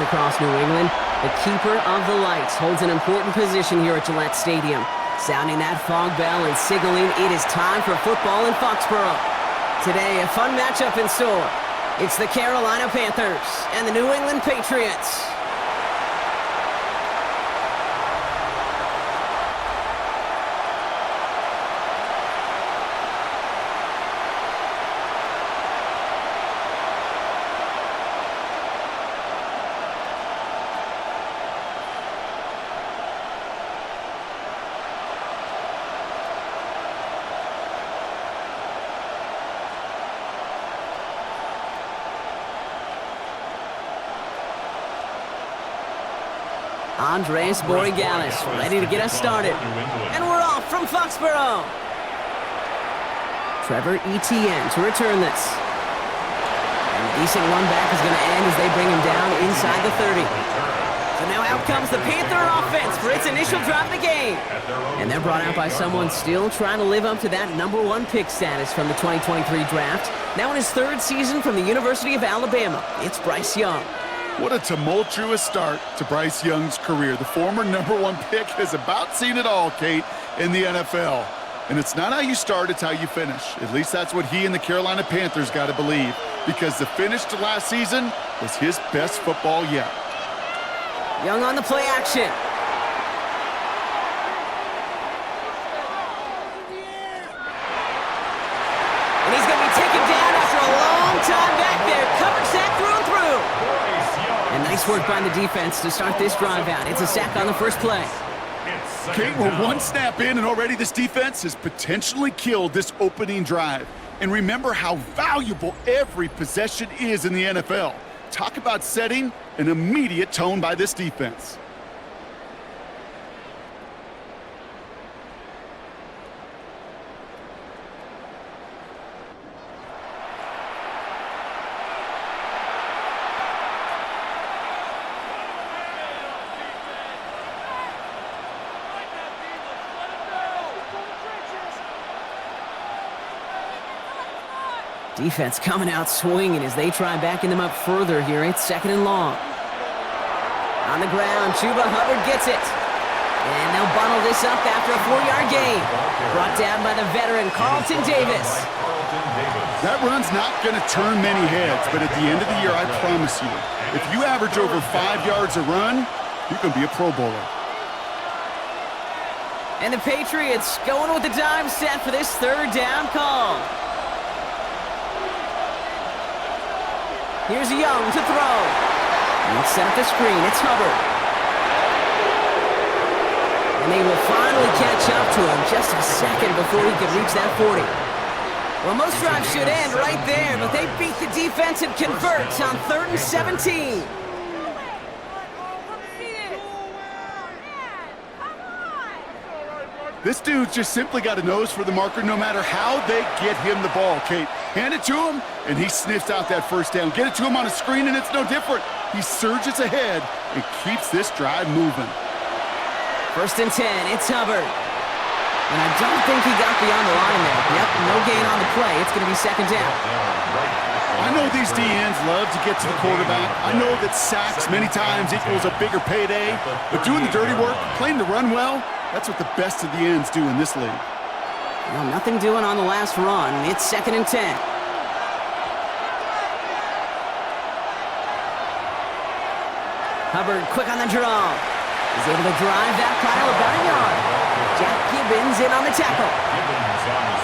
across New England, the keeper of the lights holds an important position here at Gillette Stadium, sounding that fog bell and signaling it is time for football in Foxborough. Today, a fun matchup in store. It's the Carolina Panthers and the New England Patriots. Andres Borregales ready to get us started. And we're off from Foxborough. Trevor Etienne to return this. And a decent run back is going to end as they bring him down inside the 30. So now out comes the Panther offense for its initial drive of the game. And they're brought out by someone still trying to live up to that #1 pick status from the 2023 draft. Now in his 3rd season from the University of Alabama, it's Bryce Young. What a tumultuous start to Bryce Young's career. The former #1 pick has about seen it all, Kate, in the NFL. And it's not how you start, it's how you finish. At least that's what he and the Carolina Panthers got to believe, because the finish to last season was his best football yet. Young on the play action. And he's going to be taken down after a long time back there. Coverage sack through and through. And nice work by the defense to start this drive out. It's a sack on the first play. Kate, we're 1 snap in, and already this defense has potentially killed this opening drive. And remember how valuable every possession is in the NFL. Talk about setting an immediate tone by this defense. Defense coming out swinging as they try backing them up further here. It's 2nd and long. On the ground, Chuba Hubbard gets it. And they'll bundle this up after a 4-yard gain. Brought down by the veteran Carlton Davis. That run's not going to turn many heads, but at the end of the year, I promise you, if you average over 5 yards a run, you're going to be a Pro Bowler. And the Patriots going with the dime set for this 3rd down call. Here's Young to throw. And set up the screen. It's Hubbard. And they will finally catch up to him just a second before he could reach that 40. Well, most drives should end right there, but they beat the defense and convert on 3rd and 17. This dude's just simply got a nose for the marker no matter how they get him the ball, Kate. Hand it to him, and he sniffs out that 1st down. Get it to him on a screen, and it's no different. He surges ahead and keeps this drive moving. 1st and 10, it's Hubbard. And I don't think he got beyond the line there. Yep, no gain on the play. It's going to be 2nd down. I know these DNs love to get to the quarterback. I know that sacks many times equals a bigger payday, but doing the dirty work, playing the run well, that's what the best of the ends do in this league. Well, nothing doing on the last run. It's 2nd and 10. Hubbard quick on the draw. He's able to drive that pile about a yard. Jack Gibbons in on the tackle.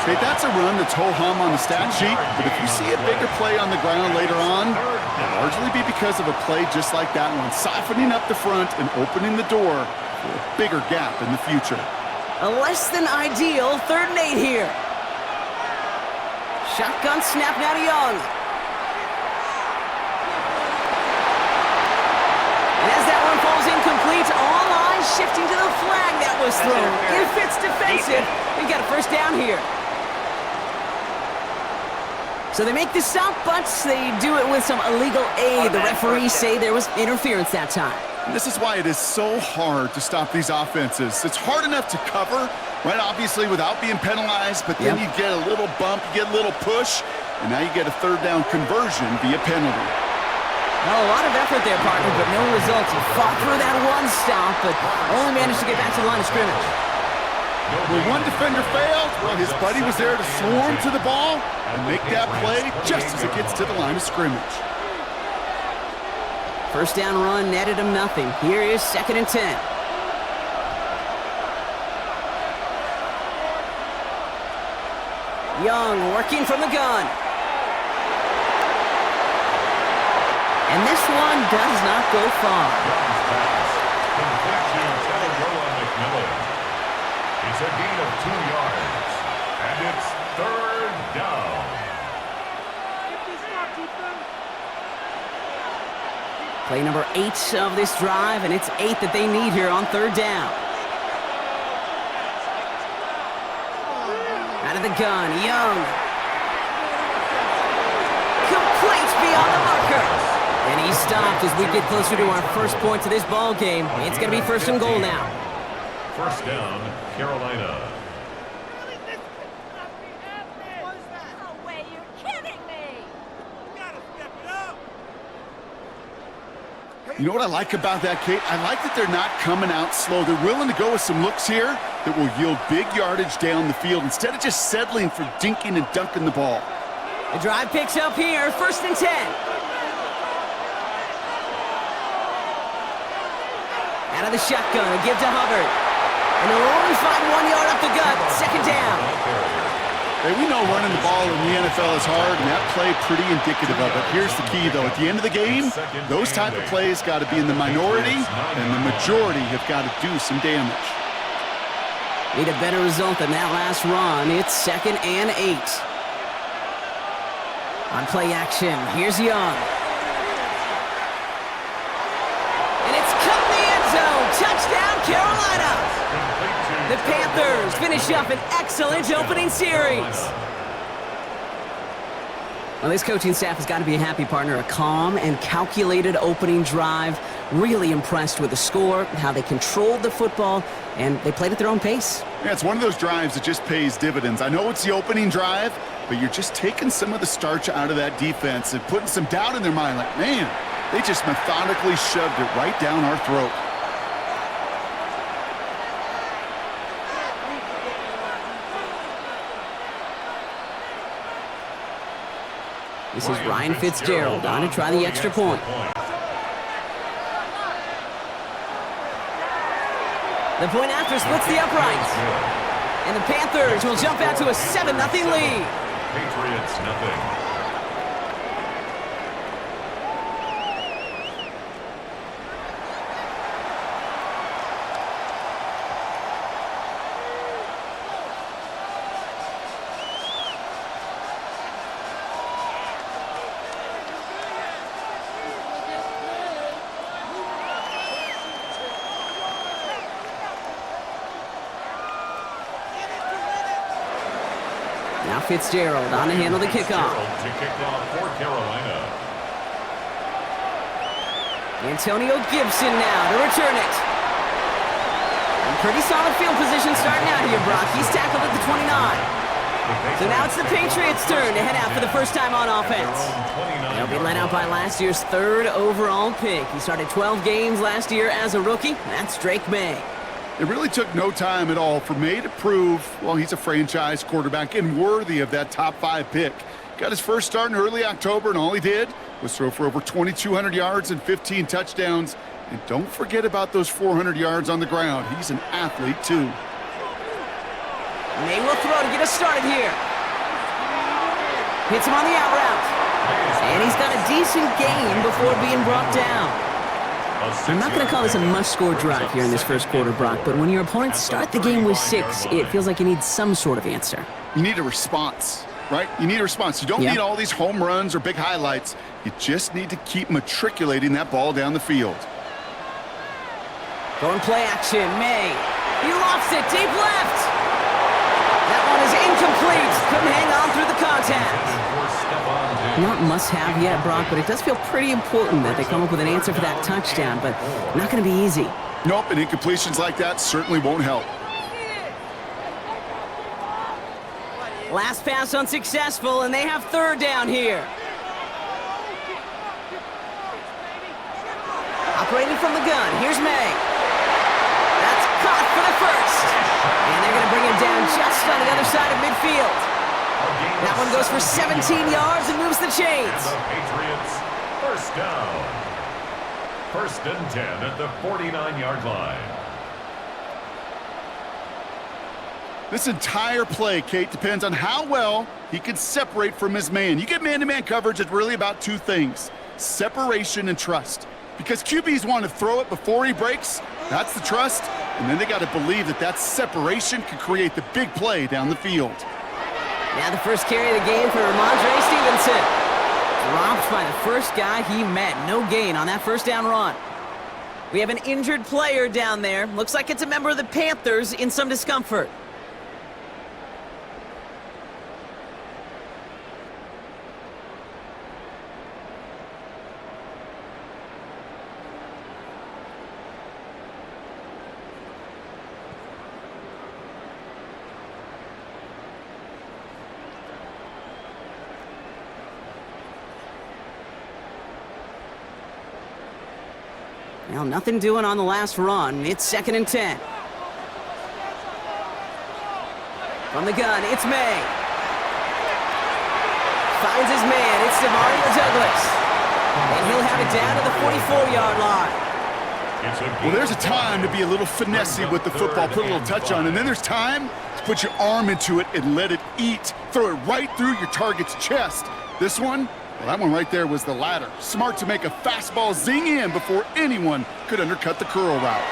Okay, that's a run that's ho-hum on the stat sheet, but if you see a bigger play on the ground later on, it'll largely be because of a play just like that one, softening up the front and opening the door for a bigger gap in the future. A less than ideal 3rd and 8 here. Shotgun snap now to Young. And as that one falls incomplete, all eyes shifting to the flag that was thrown. If it's defensive, we've got a 1st down here. So they make the stop, but they do it with some illegal aid. The referees say there was interference that time. And this is why it is so hard to stop these offenses. It's hard enough to cover, right, obviously, without being penalized, but then you get a little bump, you get a little push, and now you get a 3rd down conversion via penalty. Well, a lot of effort there, partner, but no results. He fought through that one stop, but only managed to get back to the line of scrimmage. When one defender failed, well, his buddy was there to swarm to the ball and make that play just as it gets to the line of scrimmage. First down run netted him nothing. Here is 2nd and 10. Young working from the gun. And this one does not go far. It's a gain of 2 yards, and it's 3rd down. Play number 8 of this drive, and it's 8 that they need here on 3rd down. Out of the gun, Young. Complete beyond the marker. And he stopped as we get closer to our first points of this ball game. It's going to be 1st and goal now. 1st down, Carolina. No way, you're kidding me! You gotta step it up! You know what I like about that, Kate? I like that they're not coming out slow. They're willing to go with some looks here that will yield big yardage down the field instead of just settling for dinking and dunking the ball. The drive picks up here, 1st and 10. Out of the shotgun, a give to Hubbard. And they'll only find 1 yard up the gut, 2nd down. Hey, we know running the ball in the NFL is hard, and that play pretty indicative of it. Here's the key, though. At the end of the game, those type of plays got to be in the minority, and the majority have got to do some damage. Need a better result than that last run. It's 2nd and 8. On play action, here's Young. And it's cut in the end zone. Touchdown, Carolina. The Panthers finish up an excellent opening series. Well, this coaching staff has got to be a happy partner. A calm and calculated opening drive. Really impressed with the score, how they controlled the football, and they played at their own pace. Yeah, it's one of those drives that just pays dividends. I know it's the opening drive, but you're just taking some of the starch out of that defense and putting some doubt in their mind. Like, man, they just methodically shoved it right down our throat. This is Ryan Fitzgerald on to try the extra point. The point after splits the uprights. And the Panthers will jump out to a 7-0 lead. Patriots, nothing. Now Fitzgerald on to handle the kickoff. To kick off for Carolina. Antonio Gibson now to return it. And pretty solid field position starting out here, Brock. He's tackled at the 29. So now it's the Patriots' turn to head out for the first time on offense. They'll be led out by last year's 3rd overall pick. He started 12 games last year as a rookie. That's Drake May. It really took no time at all for May to prove, well, he's a franchise quarterback and worthy of that top 5 pick. Got his first start in early October, and all he did was throw for over 2,200 yards and 15 touchdowns. And don't forget about those 400 yards on the ground. He's an athlete, too. May will throw to get us started here. Hits him on the out route. And he's got a decent gain before being brought down. I'm not going to call this a must-score drive here in this first quarter, Brock, but when your opponents start the game with 6, it feels like you need some sort of answer. You need a response, right? You need a response. You don't need all these home runs or big highlights. You just need to keep matriculating that ball down the field. Going play action, May. He lofts it deep left. That one is incomplete. Couldn't hang on through the contact. Not must-have yet, Brock, but it does feel pretty important that they come up with an answer for that touchdown, but not going to be easy. Nope, and incompletions like that certainly won't help. Last pass unsuccessful, and they have 3rd down here. operating from the gun. Here's May. That's caught for the first. And they're going to bring him down just on the other side of midfield. That one goes for 17 yards and moves the chains. And the Patriots, first down. First and 10 at the 49-yard line. This entire play, Kate, depends on how well he can separate from his man. You get man-to-man coverage, it's really about two things: separation and trust. Because QBs want to throw it before he breaks, that's the trust, and then they got to believe that that separation can create the big play down the field. Now the first carry of the game for Ramondre Stevenson. Dropped by the first guy he met. No gain on that first down run. We have an injured player down there. Looks like it's a member of the Panthers in some discomfort. Well, nothing doing on the last run. It's 2nd and 10. From the gun, it's May. Finds his man. It's Demario Douglas. And he'll have it down to the 44-yard line. Well, there's a time to be a little finessey with the football, put a little touch on, and then there's time to put your arm into it and let it eat. Throw it right through your target's chest. This one, well, that one right there was the latter. Smart to make a fastball zing in before anyone could undercut the curl route.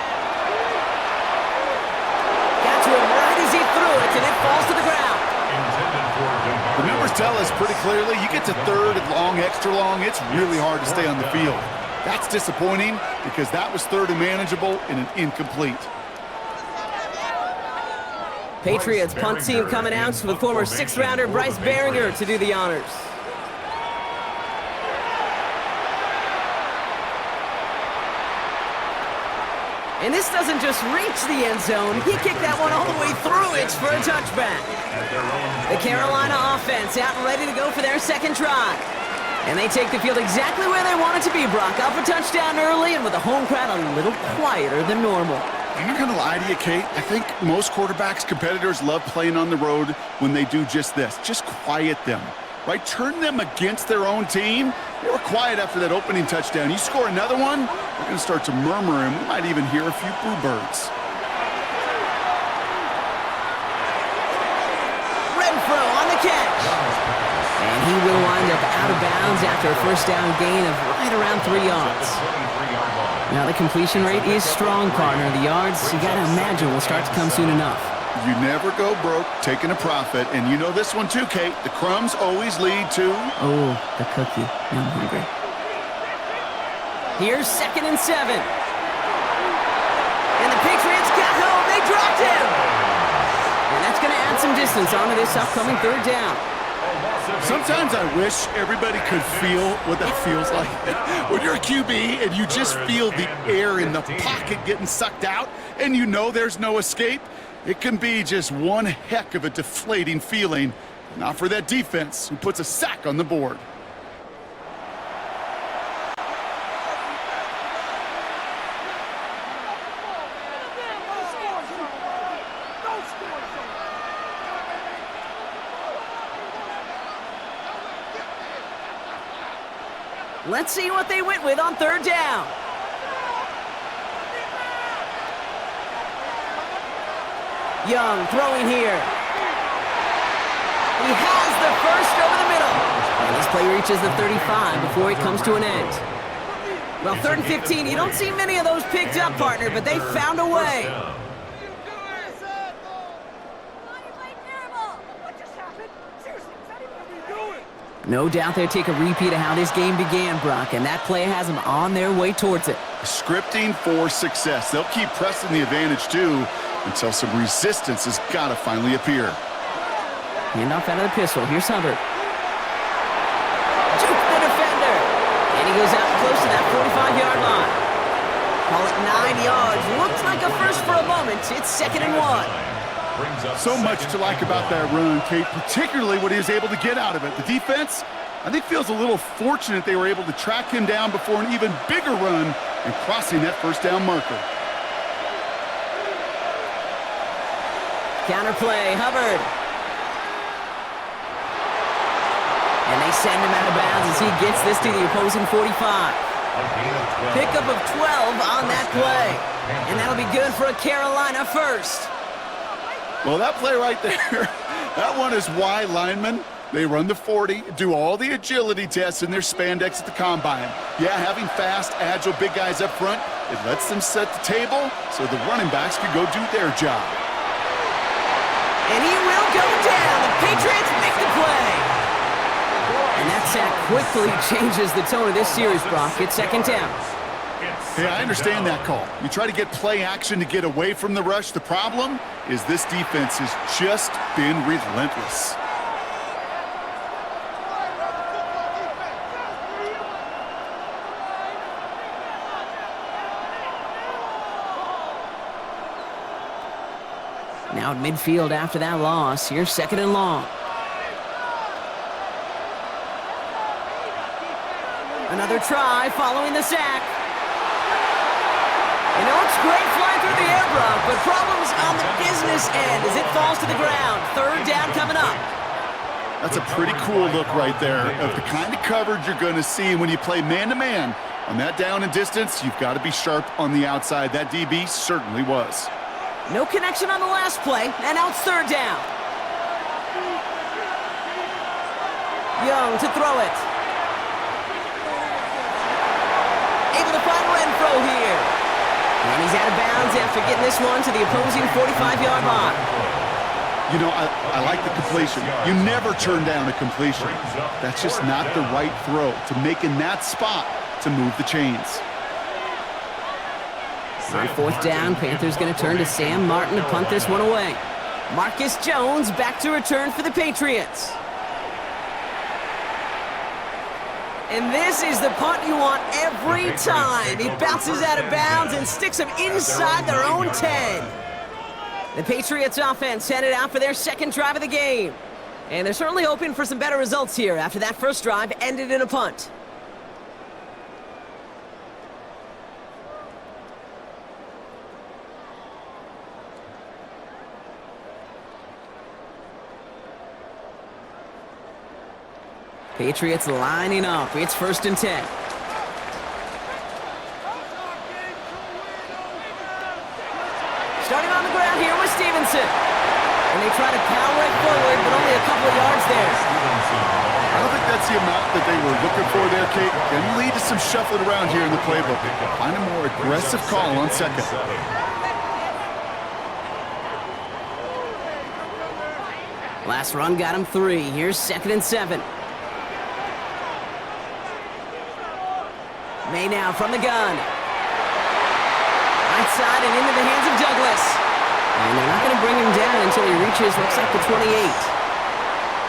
Got to him right as he threw it, and it falls to the ground. The numbers tell us pretty clearly, you get to third and long, extra long, it's really hard to stay on the field. That's disappointing because that was third and manageable and an incomplete. Patriots punt team coming out with former 6th-rounder Bryce Behringer to do the honors. And this doesn't just reach the end zone. He kicked that one all the way through it for a touchback. The Carolina offense out and ready to go for their second try. And they take the field exactly where they want it to be, Brock. Up a touchdown early and with the home crowd a little quieter than normal. I'm not going to lie to you, Kate. I think most quarterbacks, competitors love playing on the road when they do just this. Just quiet them, right? Turn them against their own team. They were quiet after that opening touchdown. You score another one, they're going to start to murmur, and we might even hear a few boo birds. Renfro on the catch. And he will wind up out of bounds after a first down gain of right around 3 yards. Now the completion rate is strong, partner. The yards, you got to imagine, will start to come soon enough. You never go broke taking a profit, and you know this one too, Kate. The crumbs always lead to... Oh, the cookie. Now I'm hungry. Here's 2nd and 7. And the Patriots got home. They dropped him. And that's going to add some distance onto this upcoming third down. Sometimes I wish everybody could feel what that feels like. When you're a QB and you just feel the air in the pocket getting sucked out and you know there's no escape, it can be just one heck of a deflating feeling. Not for that defense who puts a sack on the board. Let's see what they went with on third down. Young throwing here. He has the first over the middle. And this play reaches the 35 before it comes to an end. Well, 3rd and 15, you don't see many of those picked up, partner, but they found a way. No doubt they'll take a repeat of how this game began, Brock, and that play has them on their way towards it. Scripting for success. They'll keep pressing the advantage, too, until some resistance has got to finally appear. Handoff out of the pistol. Here's Hubbard. Juke the defender. And he goes out close to that 45-yard line. Call it 9 yards. Looks like a first for a moment. It's 2nd and 1. So much to like about that run, Kate, particularly what he was able to get out of it. The defense, I think, feels a little fortunate they were able to track him down before an even bigger run and crossing that first down marker. Counter play, Hubbard. And they send him out of bounds as he gets this to the opposing 45. Pickup of 12 on that play. And that'll be good for a Carolina first. Well, that play right there, that one is why linemen, they run the 40, do all the agility tests in their spandex at the combine. Yeah, having fast, agile, big guys up front, it lets them set the table so the running backs can go do their job. And he will go down. The Patriots make the play. And that sack quickly changes the tone of this series, Brock. It's second down. Hey, I understand that call. You try to get play action to get away from the rush. The problem is this defense has just been relentless. Now at midfield after that loss. Here's second and long. Another try following the sack. You know, it's great flying through the air, Brock, but problems on the business end as it falls to the ground. Third down coming up. That's a pretty cool look right there of the kind of coverage you're going to see when you play man-to-man. On that down and distance, you've got to be sharp on the outside. That DB certainly was. No connection on the last play, and now it's third down. Young to throw it. Able to find Renfro here. And he's out of bounds after getting this one to the opposing 45-yard line. You know, I like the completion. You never turn down a completion. That's just not the right throw to make in that spot to move the chains. On fourth down, Panthers going to turn to Sam Martin to punt this one away. Marcus Jones back to return for the Patriots. And this is the punt you want every time. He bounces out of bounds and sticks them inside their own 10. The Patriots offense headed out for their second drive of the game. And they're certainly hoping for some better results here after that first drive ended in a punt. Patriots lining up. It's first and 10. Starting on the ground here with Stevenson. And they try to power it forward, but only a couple of yards there. I don't think that's the amount that they were looking for there, Kate. Can lead to some shuffling around here in the playbook. Find a more aggressive call on second. Last run got him 3. Here's second and 7. May now from the gun. Right side and into the hands of Douglas. And they're not going to bring him down until he reaches, looks like the 28.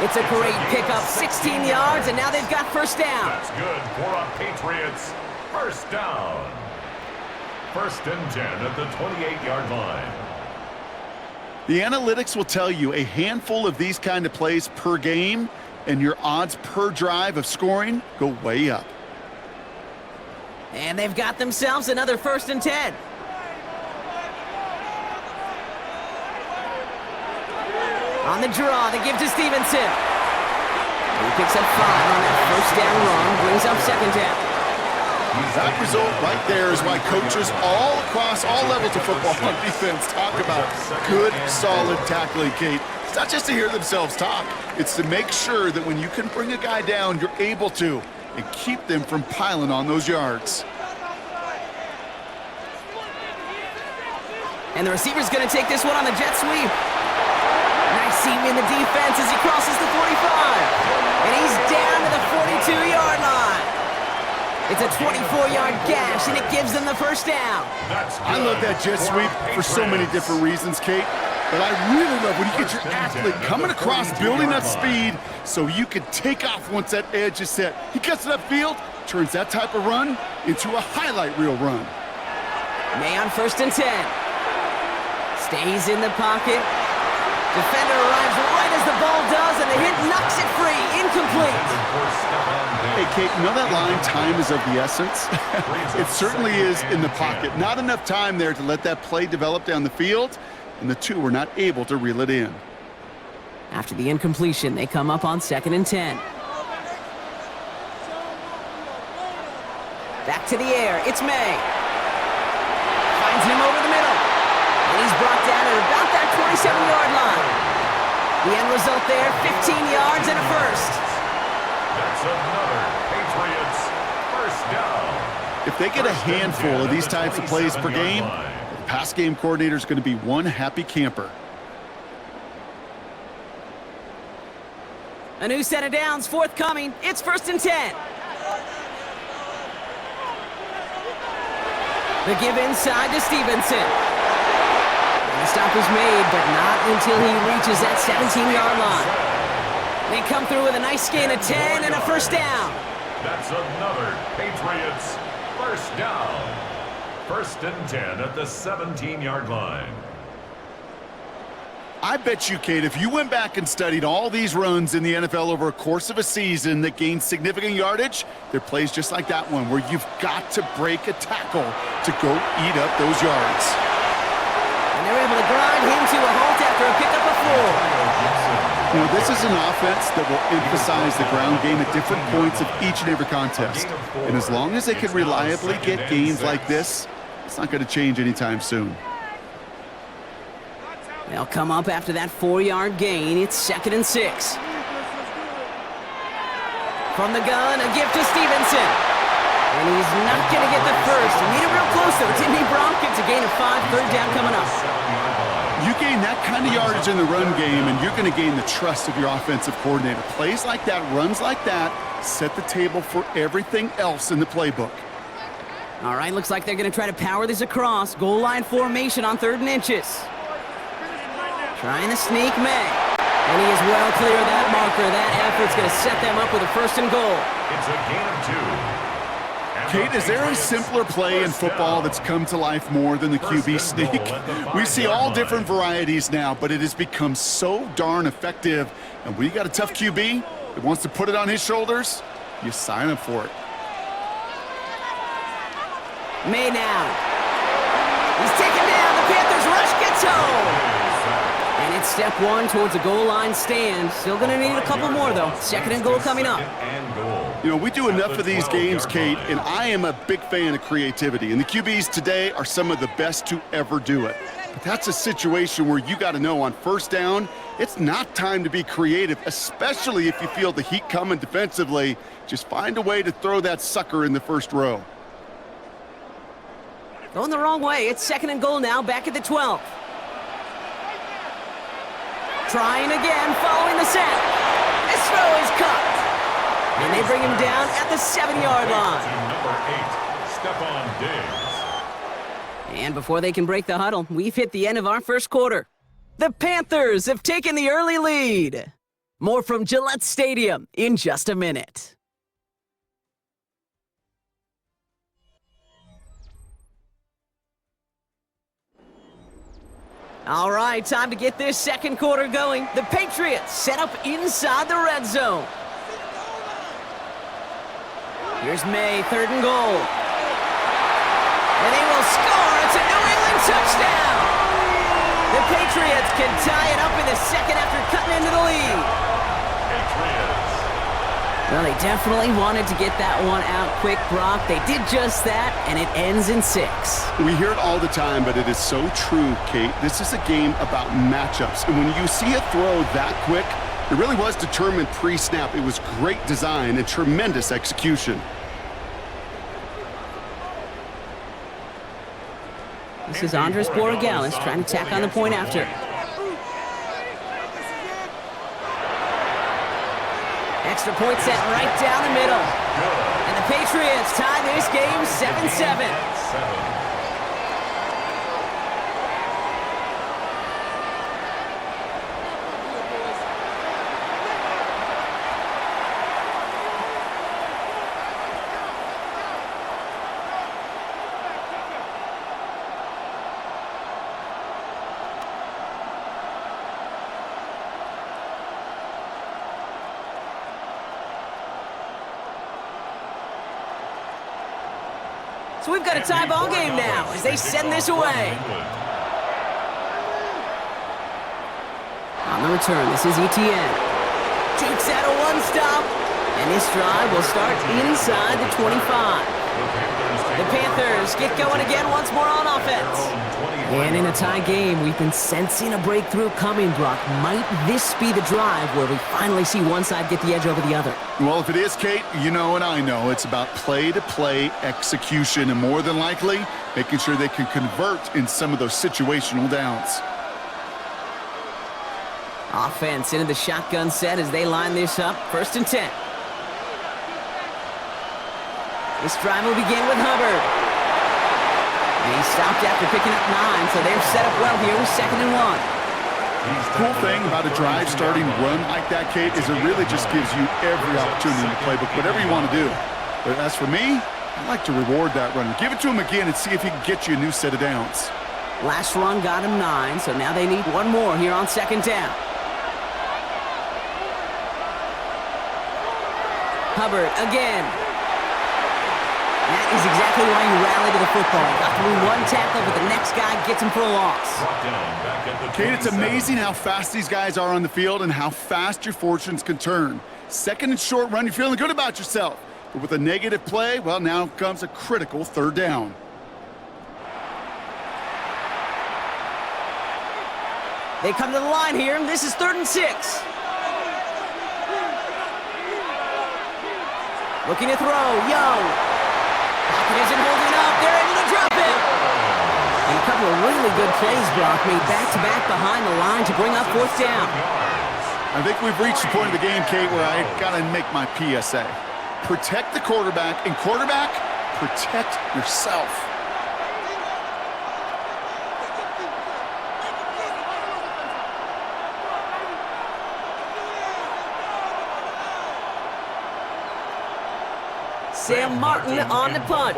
It's a great pickup, 16 yards, and now they've got first down. That's good for a Patriots first down. First and 10 at the 28-yard line. The analytics will tell you a handful of these kind of plays per game, and your odds per drive of scoring go way up. And they've got themselves another first and 10. On the draw, they give to Stevenson. He picks up 5 on that first down run, brings up second down. That result right there is why coaches all across all levels of football on defense talk about good, solid tackling, Kate. It's not just to hear themselves talk. It's to make sure that when you can bring a guy down, you're able to, and keep them from piling on those yards. And the receiver's going to take this one on the jet sweep. Nice seam in the defense as he crosses the 45. And he's down to the 42-yard line. It's a 24-yard gash, and it gives them the first down. I love that jet sweep for so many different reasons, Kate. But I really love when you get your athlete coming across, building up speed, so you can take off once that edge is set. He gets it upfield, turns that type of run into a highlight reel run. May on first and 10. Stays in the pocket. Defender arrives right as the ball does, and the hit knocks it free. Incomplete. Hey, Kate, you know that line, time is of the essence? It certainly is in the pocket. Not enough time there to let that play develop down the field, and the two were not able to reel it in. After the incompletion, they come up on 2nd and 10. Back to the air. It's May. Finds him over the middle. And he's brought down at about that 27-yard line. The end result there, 15 yards and a first. That's another Patriots first down. If they get a handful of these types of plays per game, the pass game coordinator is going to be one happy camper. A new set of downs forthcoming. It's 1st and 10. The give inside to Stevenson. And the stop is made, but not until he reaches that 17-yard line. They come through with a nice gain of 10 and a first down. That's another Patriots first down. 1st and 10 at the 17-yard line. I bet you, Kate, if you went back and studied all these runs in the NFL over a course of a season that gained significant yardage, there are plays just like that one where you've got to break a tackle to go eat up those yards. And they're able to grind him to a halt after a pickup of 4. You know, this is an offense that will emphasize the ground game at different points of each and every contest. And as long as they can reliably get gains like this, it's not going to change anytime soon. They'll come up after that 4-yard gain. It's 2nd and 6. From the gun, a gift to Stevenson. And he's not going to get the first. He made it real close, though, didn't he, Bronk? It's a gain of 5, 3rd down coming up. You gain that kind of yardage in the run game, and you're going to gain the trust of your offensive coordinator. Plays like that, runs like that, set the table for everything else in the playbook. All right, looks like they're going to try to power this across. Goal line formation on 3rd and inches. Trying to sneak May. And he is well clear of that marker. That effort's going to set them up with a 1st and goal. It's a gain of 2. Kate, is there a simpler play in football that's come to life more than the QB sneak? We see all different varieties now, but it has become so darn effective. And when you got a tough QB that wants to put it on his shoulders, you sign up for it. May now. He's taken down. The Panthers rush gets home. And it's step 1 towards a goal line stand. Still going to need a couple more, though. 2nd and goal coming up. You know, we do enough of these games, Kate, and I am a big fan of creativity. And the QBs today are some of the best to ever do it. But that's a situation where you got to know on 1st down, it's not time to be creative, especially if you feel the heat coming defensively. Just find a way to throw that sucker in the 1st row. Going the wrong way. It's 2nd and goal now, back at the 12. Trying again, following the set. This throw is cut. And they bring him down at the 7-yard line. Number 8, Stephon Diggs. And before they can break the huddle, we've hit the end of our 1st quarter. The Panthers have taken the early lead. More from Gillette Stadium in just a minute. All right, time to get this 2nd quarter going. The Patriots set up inside the red zone. Here's May, 3rd and goal. And they will score. It's a New England touchdown. The Patriots can tie it up in the 2nd after cutting into the lead. Patriots. Well, they definitely wanted to get that one out quick, Brock. They did just that, and it ends in 6. We hear it all the time, but it is so true, Kate. This is a game about matchups. And when you see a throw that quick, it really was determined pre-snap. It was great design and tremendous execution. This is Andres Borregales trying to tack on the point after. Extra point set right down the middle. And the Patriots tie this game 7-7. So we've got a tie ball game now as they send this away. On the return, this is ETN. Takes out a one-stop, and this drive will start inside the 25. The Panthers get going again once more on offense. And in a tie game, we've been sensing a breakthrough coming, Brock. Might this be the drive where we finally see one side get the edge over the other? Well, if it is, Kate, you know and I know it's about play-to-play execution, and more than likely, making sure they can convert in some of those situational downs. Offense into the shotgun set as they line this up. 1st and 10. This drive will begin with Hubbard. And he stopped after picking up 9, so they're set up well here with 2nd and 1. Cool thing about a drive starting run like that, Kate, is it really just gives you every opportunity in the playbook, whatever you want to do. But as for me, I like to reward that run. Give it to him again and see if he can get you a new set of downs. Last run got him 9, so now they need one more here on 2nd down. Hubbard again. That is exactly why you rally to the football. Got through one tackle, but the next guy gets him for a loss. Kate, it's amazing how fast these guys are on the field and how fast your fortunes can turn. 2nd and short run, you're feeling good about yourself. But with a negative play, well, now comes a critical 3rd down. They come to the line here, and this is 3rd and 6. Looking to throw, Young. Pocket isn't holding up. They're able to drop it. And a couple of really good plays, Brock, made back-to-back behind the line to bring up 4th down. I think we've reached the point of the game, Kate, where I got to make my PSA. Protect the quarterback, and quarterback, protect yourself. Sam Martin on the punt.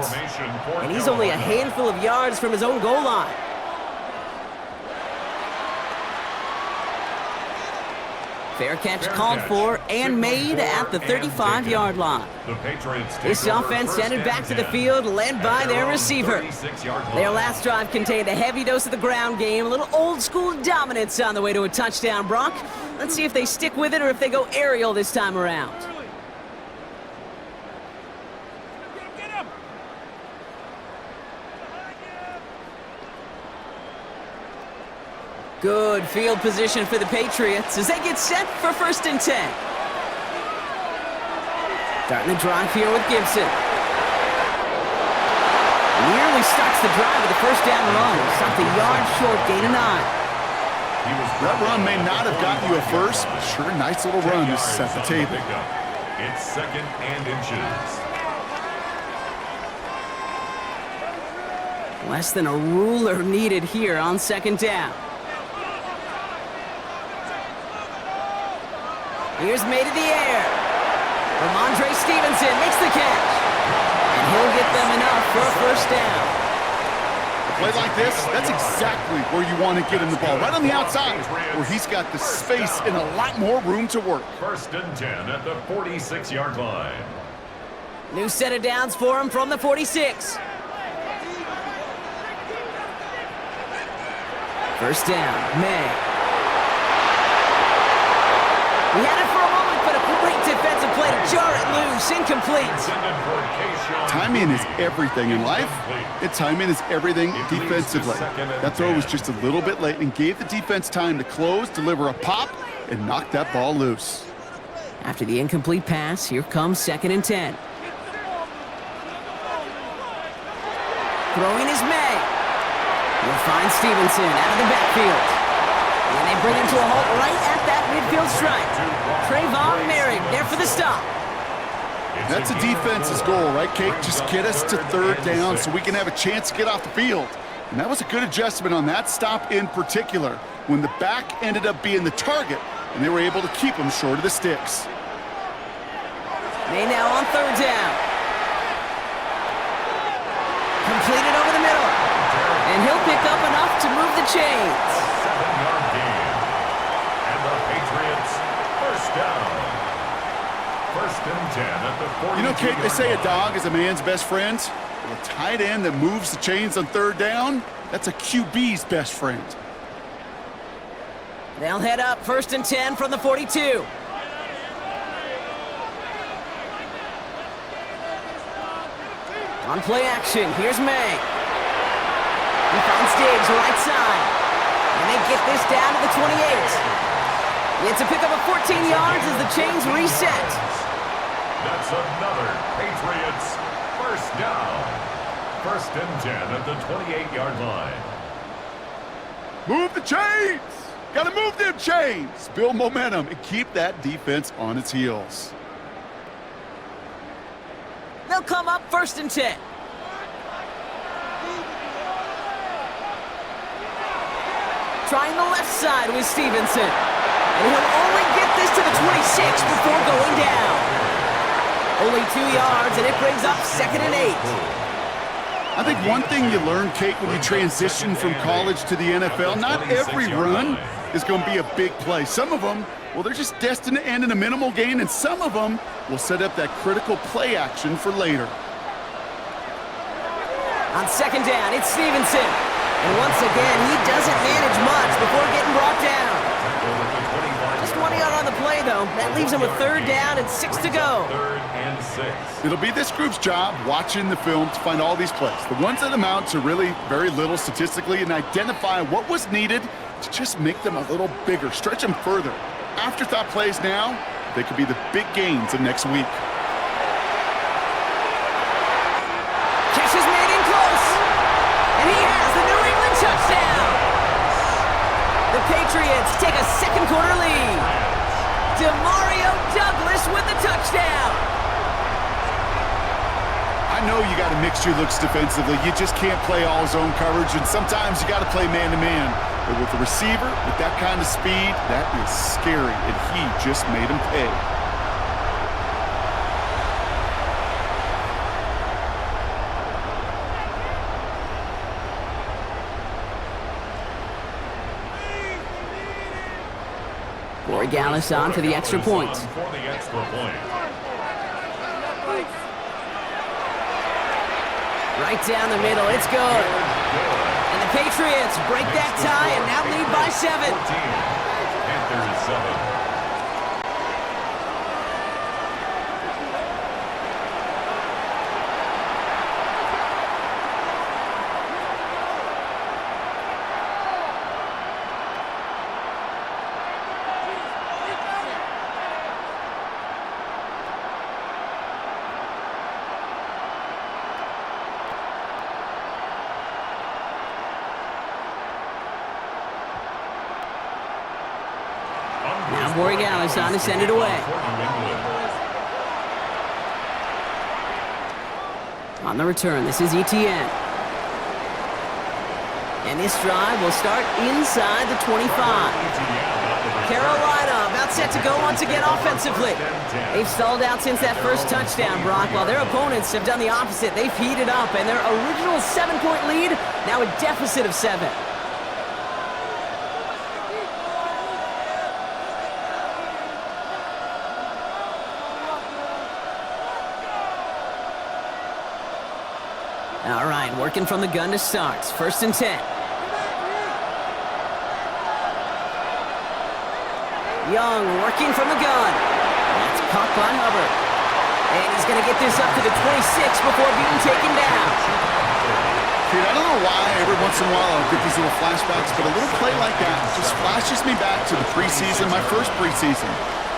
And he's only a handful of yards from his own goal line. Fair catch called for and made at the 35-yard line. This offense headed back to the field, led by their receiver. Their last drive contained a heavy dose of the ground game, a little old-school dominance on the way to a touchdown, Brock. Let's see if they stick with it or if they go aerial this time around. Good field position for the Patriots as they get set for 1st and 10. Starting the drive here with Gibson. Nearly starts the drive with a 1st down run. Stopped a yard short, gain of 9. That run may not have gotten you a first, but sure, nice little run to set the table. It's 2nd and inches. Less than a ruler needed here on 2nd down. Here's made in the air. Ramondre Stevenson makes the catch. And he'll get them enough for a 1st down. A play like this, that's exactly where you want to get him the ball. Right on the outside, where he's got the space and a lot more room to work. 1st and 10 at the 46-yard line. New set of downs for him from the 46. 1st down, May. We had it for a moment, but a great defensive play to jar it loose. Incomplete. Timing is everything in life, and timing is everything defensively. That throw was just a little bit late and gave the defense time to close, deliver a pop, and knock that ball loose. After the incomplete pass, here comes 2nd and 10. Throwing is May. We'll find Stevenson out of the backfield. And they bring him to a halt right at that midfield stripe. Trayvon Merrick there for the stop. That's a defense's goal, right, Kate? Just get us to 3rd down so we can have a chance to get off the field. And that was a good adjustment on that stop in particular, when the back ended up being the target, and they were able to keep him short of the sticks. May now on 3rd down. Completed over the middle. And he'll pick up enough to move the chains. 7-yard gain. And the Patriots 1st down. 1st and 10 at You know, Kate, they say a dog is a man's best friend. Well, a tight end that moves the chains on third down, that's a QB's best friend. They'll head up 1st and 10 from the 42. On play action, here's May. He finds Diggs right side. And they get this down to the 28. It's a pickup of 14 yards as the chains reset. That's another Patriots first down. 1st and 10 at the 28-yard line. Move the chains! Gotta move them chains! Build momentum and keep that defense on its heels. They'll come up 1st and 10. Trying the left side with Stevenson. And he'll only get this to the 26 before going down. Only 2 yards, and it brings up 2nd and 8. I think one thing you learn, Kate, when you transition from college to the NFL, not every run is going to be a big play. Some of them, well, they're just destined to end in a minimal gain, and some of them will set up that critical play action for later. On 2nd down, it's Stevenson. And once again, he doesn't manage much before getting brought down. Just 1 yard on the play, though. That leaves him with 3rd down and 6 to go. 3rd and 6. It'll be this group's job watching the film to find all these plays, the ones that amount to really very little statistically, and identify what was needed to just make them a little bigger, stretch them further. Afterthought plays now, they could be the big gains of next week. Catch is made in close. And he has the New England touchdown. The Patriots take a 2nd quarter lead. Demario Douglas with the touchdown. I know you got to mix your looks defensively. You just can't play all zone coverage, and sometimes you got to play man-to-man. But with the receiver, with that kind of speed, that is scary, and he just made him pay. Corey Gallis on for the extra point. Right down the middle, it's good. And the Patriots break that tie and now lead by 7. Panthers 7. Now Corey Gallis on to send it away. On the return, this is ETN. And this drive will start inside the 25. Carolina about set to go once again offensively. They've stalled out since that first touchdown, Brock, while their opponents have done the opposite. They've heated up, and their original 7-point lead, now a deficit of 7. All right, working from the gun to start. 1st and 10. Young working from the gun. That's caught by Hubbard. And he's going to get this up to the 26 before being taken down. Dude, I don't know why every once in a while I'll get these little flashbacks, but a little play like that just flashes me back to the preseason, my first preseason.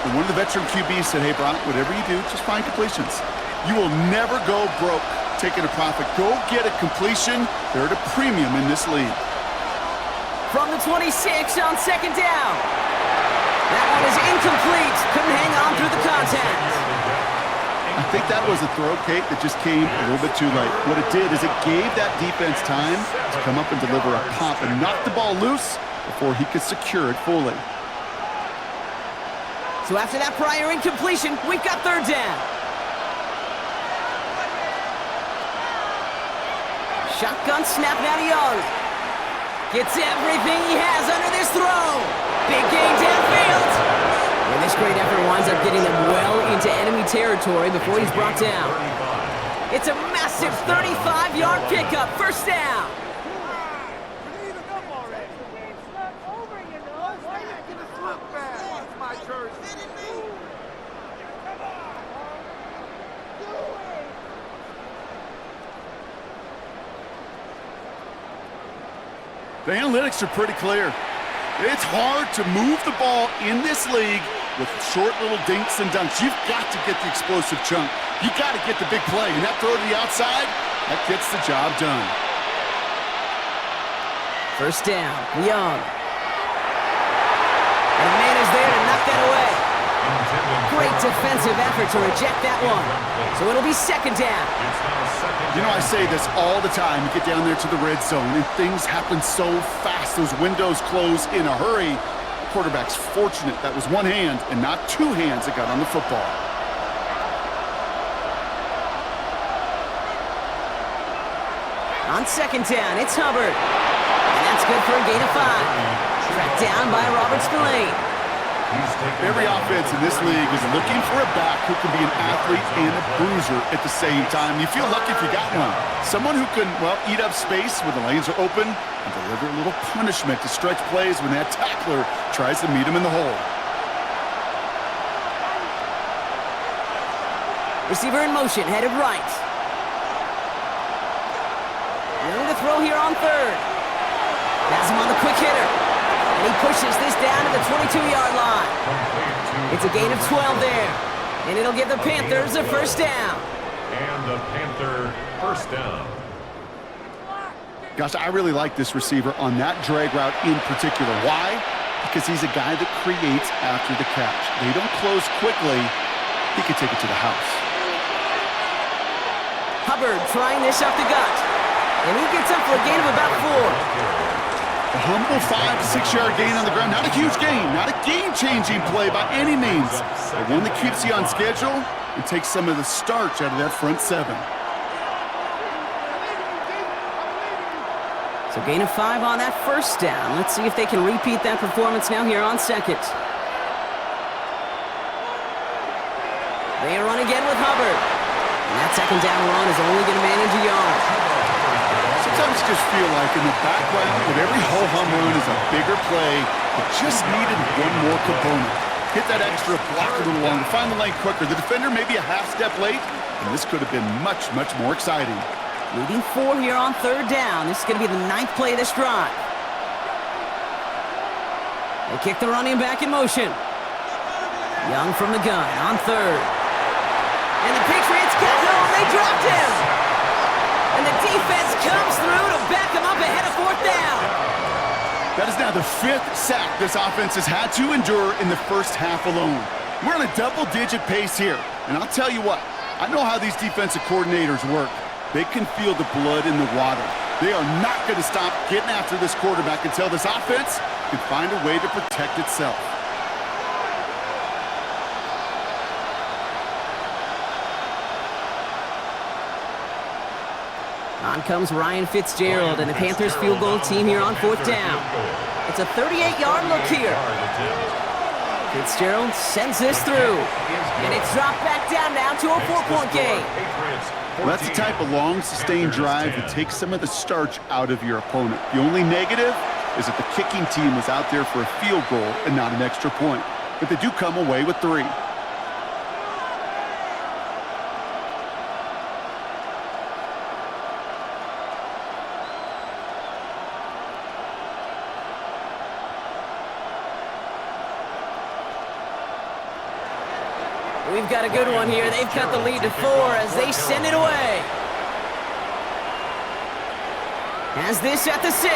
And one of the veteran QBs said, hey, Brock, whatever you do, just find completions. You will never go broke taking a profit. Go get a completion. They're at a premium in this league. From the 26 on 2nd down. That one is incomplete. Couldn't hang on through the contact. I think that was a throw, Kate, that just came a little bit too late. What it did is it gave that defense time to come up and deliver a pop and knock the ball loose before he could secure it fully. So after that prior incompletion, we've got 3rd down. Shotgun snap now to Young. Gets everything he has under this throw. Big gain downfield. And this great effort winds up getting them well into enemy territory before he's brought down. It's a massive 35-yard pickup, first down. The analytics are pretty clear. It's hard to move the ball in this league with short little dinks and dunks. You've got to get the explosive chunk. You've got to get the big play. And that throw to the outside, that gets the job done. First down, Young. And a man is there to knock that away. Great defensive effort to reject that one. So it'll be second down. You know, I say this all the time. You get down there to the red zone, and things happen so fast. Those windows close in a hurry. The quarterback's fortunate that was one hand and not two hands that got on the football. On second down, it's Hubbard. And that's good for a gain of 5. Tracked down by Robert Spillane. Every offense in this league is looking for a back who can be an athlete and a bruiser at the same time. You feel lucky if you got one. Someone who can, well, eat up space when the lanes are open and deliver a little punishment to stretch plays when that tackler tries to meet him in the hole. Receiver in motion, headed right. Young to throw here on third. Has him on the quick hitter. And he pushes this down to the 22-yard line. It's a gain of 12 there. And it'll give the Panthers a first down. And the Panther first down. Gosh, I really like this receiver on that drag route in particular. Why? Because he's a guy that creates after the catch. They don't close quickly. He could take it to the house. Hubbard trying this up the gut. And he gets up for a gain of about 4. A humble 5 to 6 yard gain on the ground. Not a huge gain, not a game-changing play by any means, but one that keeps you on schedule and takes some of the starch out of that front 7. So gain of 5 on that first down. Let's see if they can repeat that performance now here on second. They run again with Hubbard. And that second down run is only going to manage a yard. Sometimes you just feel like in the background of every ho-hum run is a bigger play that just needed one more component. Hit that extra block a little longer, find the lane quicker. The defender maybe a half step late, and this could have been much, much more exciting. Leading 4 here on third down. This is going to be the 9th play of this drive. They kick the running back in motion. Young from the gun on third. And the Patriots got home. They dropped him. And the defense comes through to back him up ahead of fourth down. That is now the 5th sack this offense has had to endure in the first half alone. We're on a double-digit pace here. And I'll tell you what, I know how these defensive coordinators work. They can feel the blood in the water. They are not going to stop getting after this quarterback until this offense can find a way to protect itself. On comes Ryan Fitzgerald and the Panthers field goal team here on fourth down. It's a 38-yard look here. Fitzgerald sends this through. And it's dropped back down now to a 4-point game. Well, that's the type of long, sustained drive that takes some of the starch out of your opponent. The only negative is that the kicking team was out there for a field goal and not an extra point. But they do come away with 3. We've got a good one here. They've cut the lead to 4 as they send it away. Has this at the 6.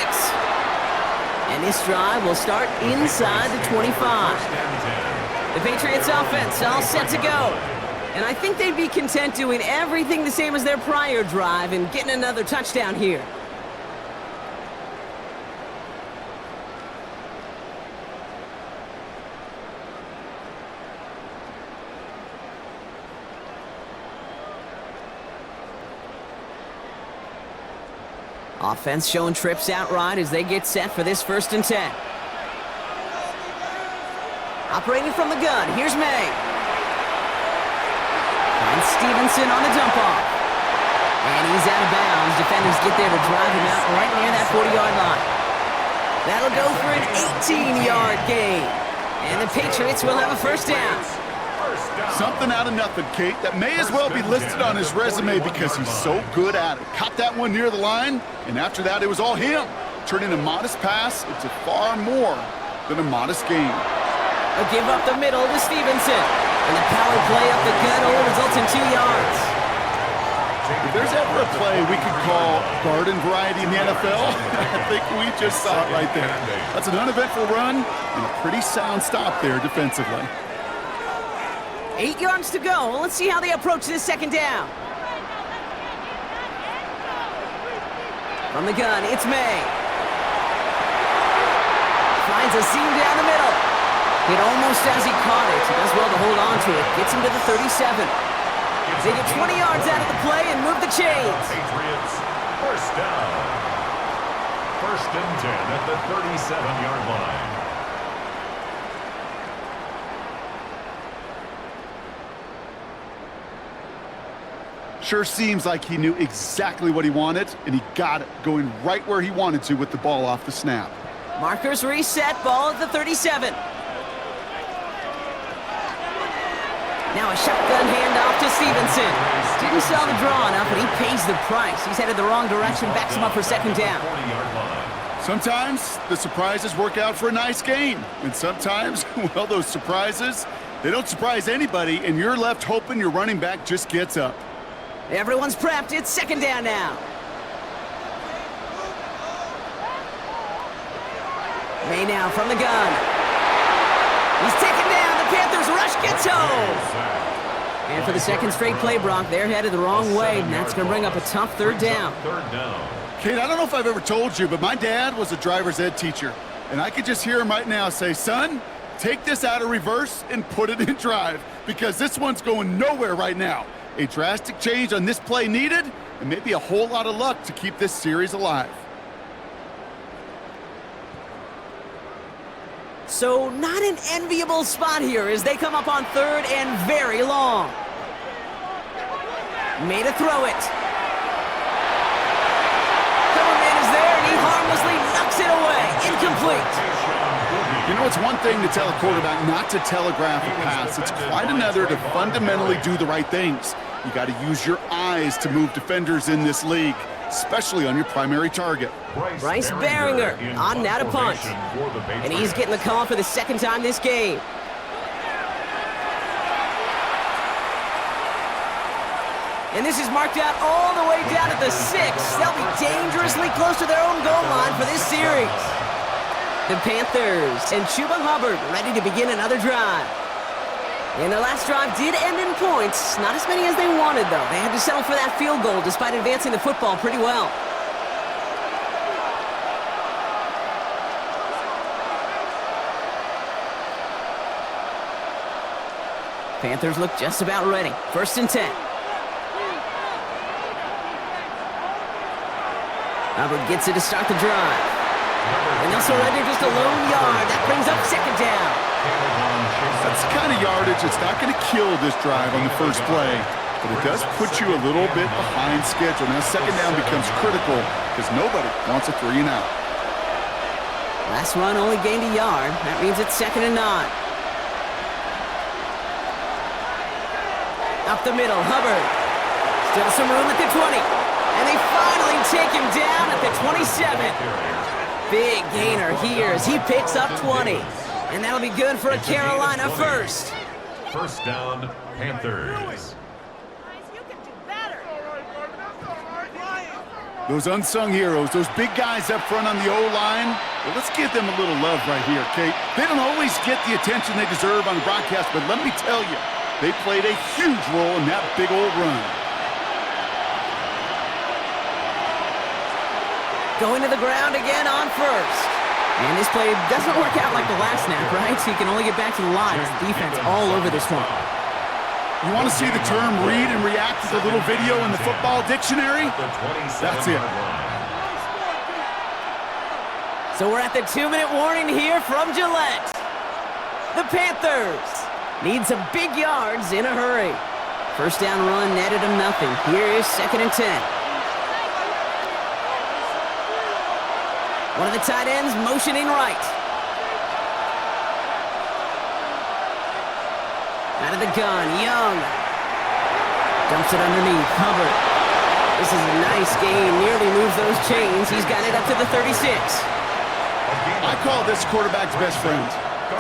And this drive will start inside the 25. The Patriots offense all set to go. And I think they'd be content doing everything the same as their prior drive and getting another touchdown here. Offense showing trips out right as they get set for this 1st and 10. Operating from the gun, here's May. Finds Stevenson on the dump-off. And he's out of bounds. Defenders get there to drive him out right near that 40-yard line. That'll go for an 18-yard gain. And the Patriots will have a first down. Something out of nothing, Kate. That may as well be listed on his resume because he's so good at it. Caught that one near the line, and after that, it was all him. Turning a modest pass into far more than a modest gain. A give up the middle to Stevenson. And the power play up the gut only results in 2 yards. If there's ever a play we could call garden variety in the NFL, I think we just saw it right there. That's an uneventful run and a pretty sound stop there defensively. 8 yards to go. Let's see how they approach this second down. From the gun, it's May. Finds a seam down the middle. Hit almost as he caught it. He does well to hold on to it. Gets him to the 37. They get 20 yards out of the play and move the chains. Patriots, first down. First and 10 at the 37-yard line. Sure seems like he knew exactly what he wanted, and he got it, going right where he wanted to with the ball off the snap. Markers reset, ball at the 37. Now a shotgun handoff to Stevenson. Didn't sell the draw enough, but he pays the price. He's headed the wrong direction, backs him up for second down. Sometimes the surprises work out for a nice gain, and sometimes, well, those surprises, they don't surprise anybody, and you're left hoping your running back just gets up. Everyone's prepped. It's second down now. May now from the gun. He's taken down. The Panthers rush gets home. And for the second straight play, Brock, they're headed the wrong way, and that's going to bring up a tough third down. Kate, I don't know if I've ever told you, but my dad was a driver's ed teacher, and I could just hear him right now say, son, take this out of reverse and put it in drive, because this one's going nowhere right now. A drastic change on this play needed, and maybe a whole lot of luck to keep this series alive. So not an enviable spot here as they come up on third and very long. Made a throw it. Coverman is there, and he harmlessly knocks it away. Incomplete. You know, it's one thing to tell a quarterback not to telegraph a pass. It's quite another to fundamentally do the right things. You got to use your eyes to move defenders in this league, especially on your primary target. Bryce Baringer on now to punt. And he's getting the call for the second time this game. And this is marked out all the way down at the 6. They'll be dangerously close to their own goal line for this series. The Panthers and Chuba Hubbard ready to begin another drive. And their last drive did end in points. Not as many as they wanted, though. They had to settle for that field goal despite advancing the football pretty well. Panthers look just about ready. First and 10. Hubbard gets it to start the drive. And they'll surrender just a lone yard. That brings up second down. That's the kind of yardage that's not going to kill this drive on the first play, but it does put you a little bit behind schedule. Now second down becomes critical because nobody wants a 3 and out. Last run only gained a yard. That means it's second and 9. Up the middle, Hubbard. Still some room at the 20. And they finally take him down at the 27. Big gainer here as he picks up 20. And that'll be good for a Carolina first. First down, Panthers. You can do better. Those unsung heroes, those big guys up front on the O-line, well, let's give them a little love right here, Kate. They don't always get the attention they deserve on the broadcast, but let me tell you, they played a huge role in that big old run. Going to the ground again on first. And this play doesn't work out like the last snap, right? So you can only get back to the line. It's the defense all over this one. You want to see the term read and react to the little video in the football dictionary? That's it. So we're at the 2-minute warning here from Gillette. The Panthers need some big yards in a hurry. First down run netted him nothing. Here is 2nd and 10. One of the tight ends motioning right. Out of the gun, Young. Dumps it underneath, Hubbard. This is a nice gain, nearly moves those chains. He's got it up to the 36. I call this quarterback's best friend.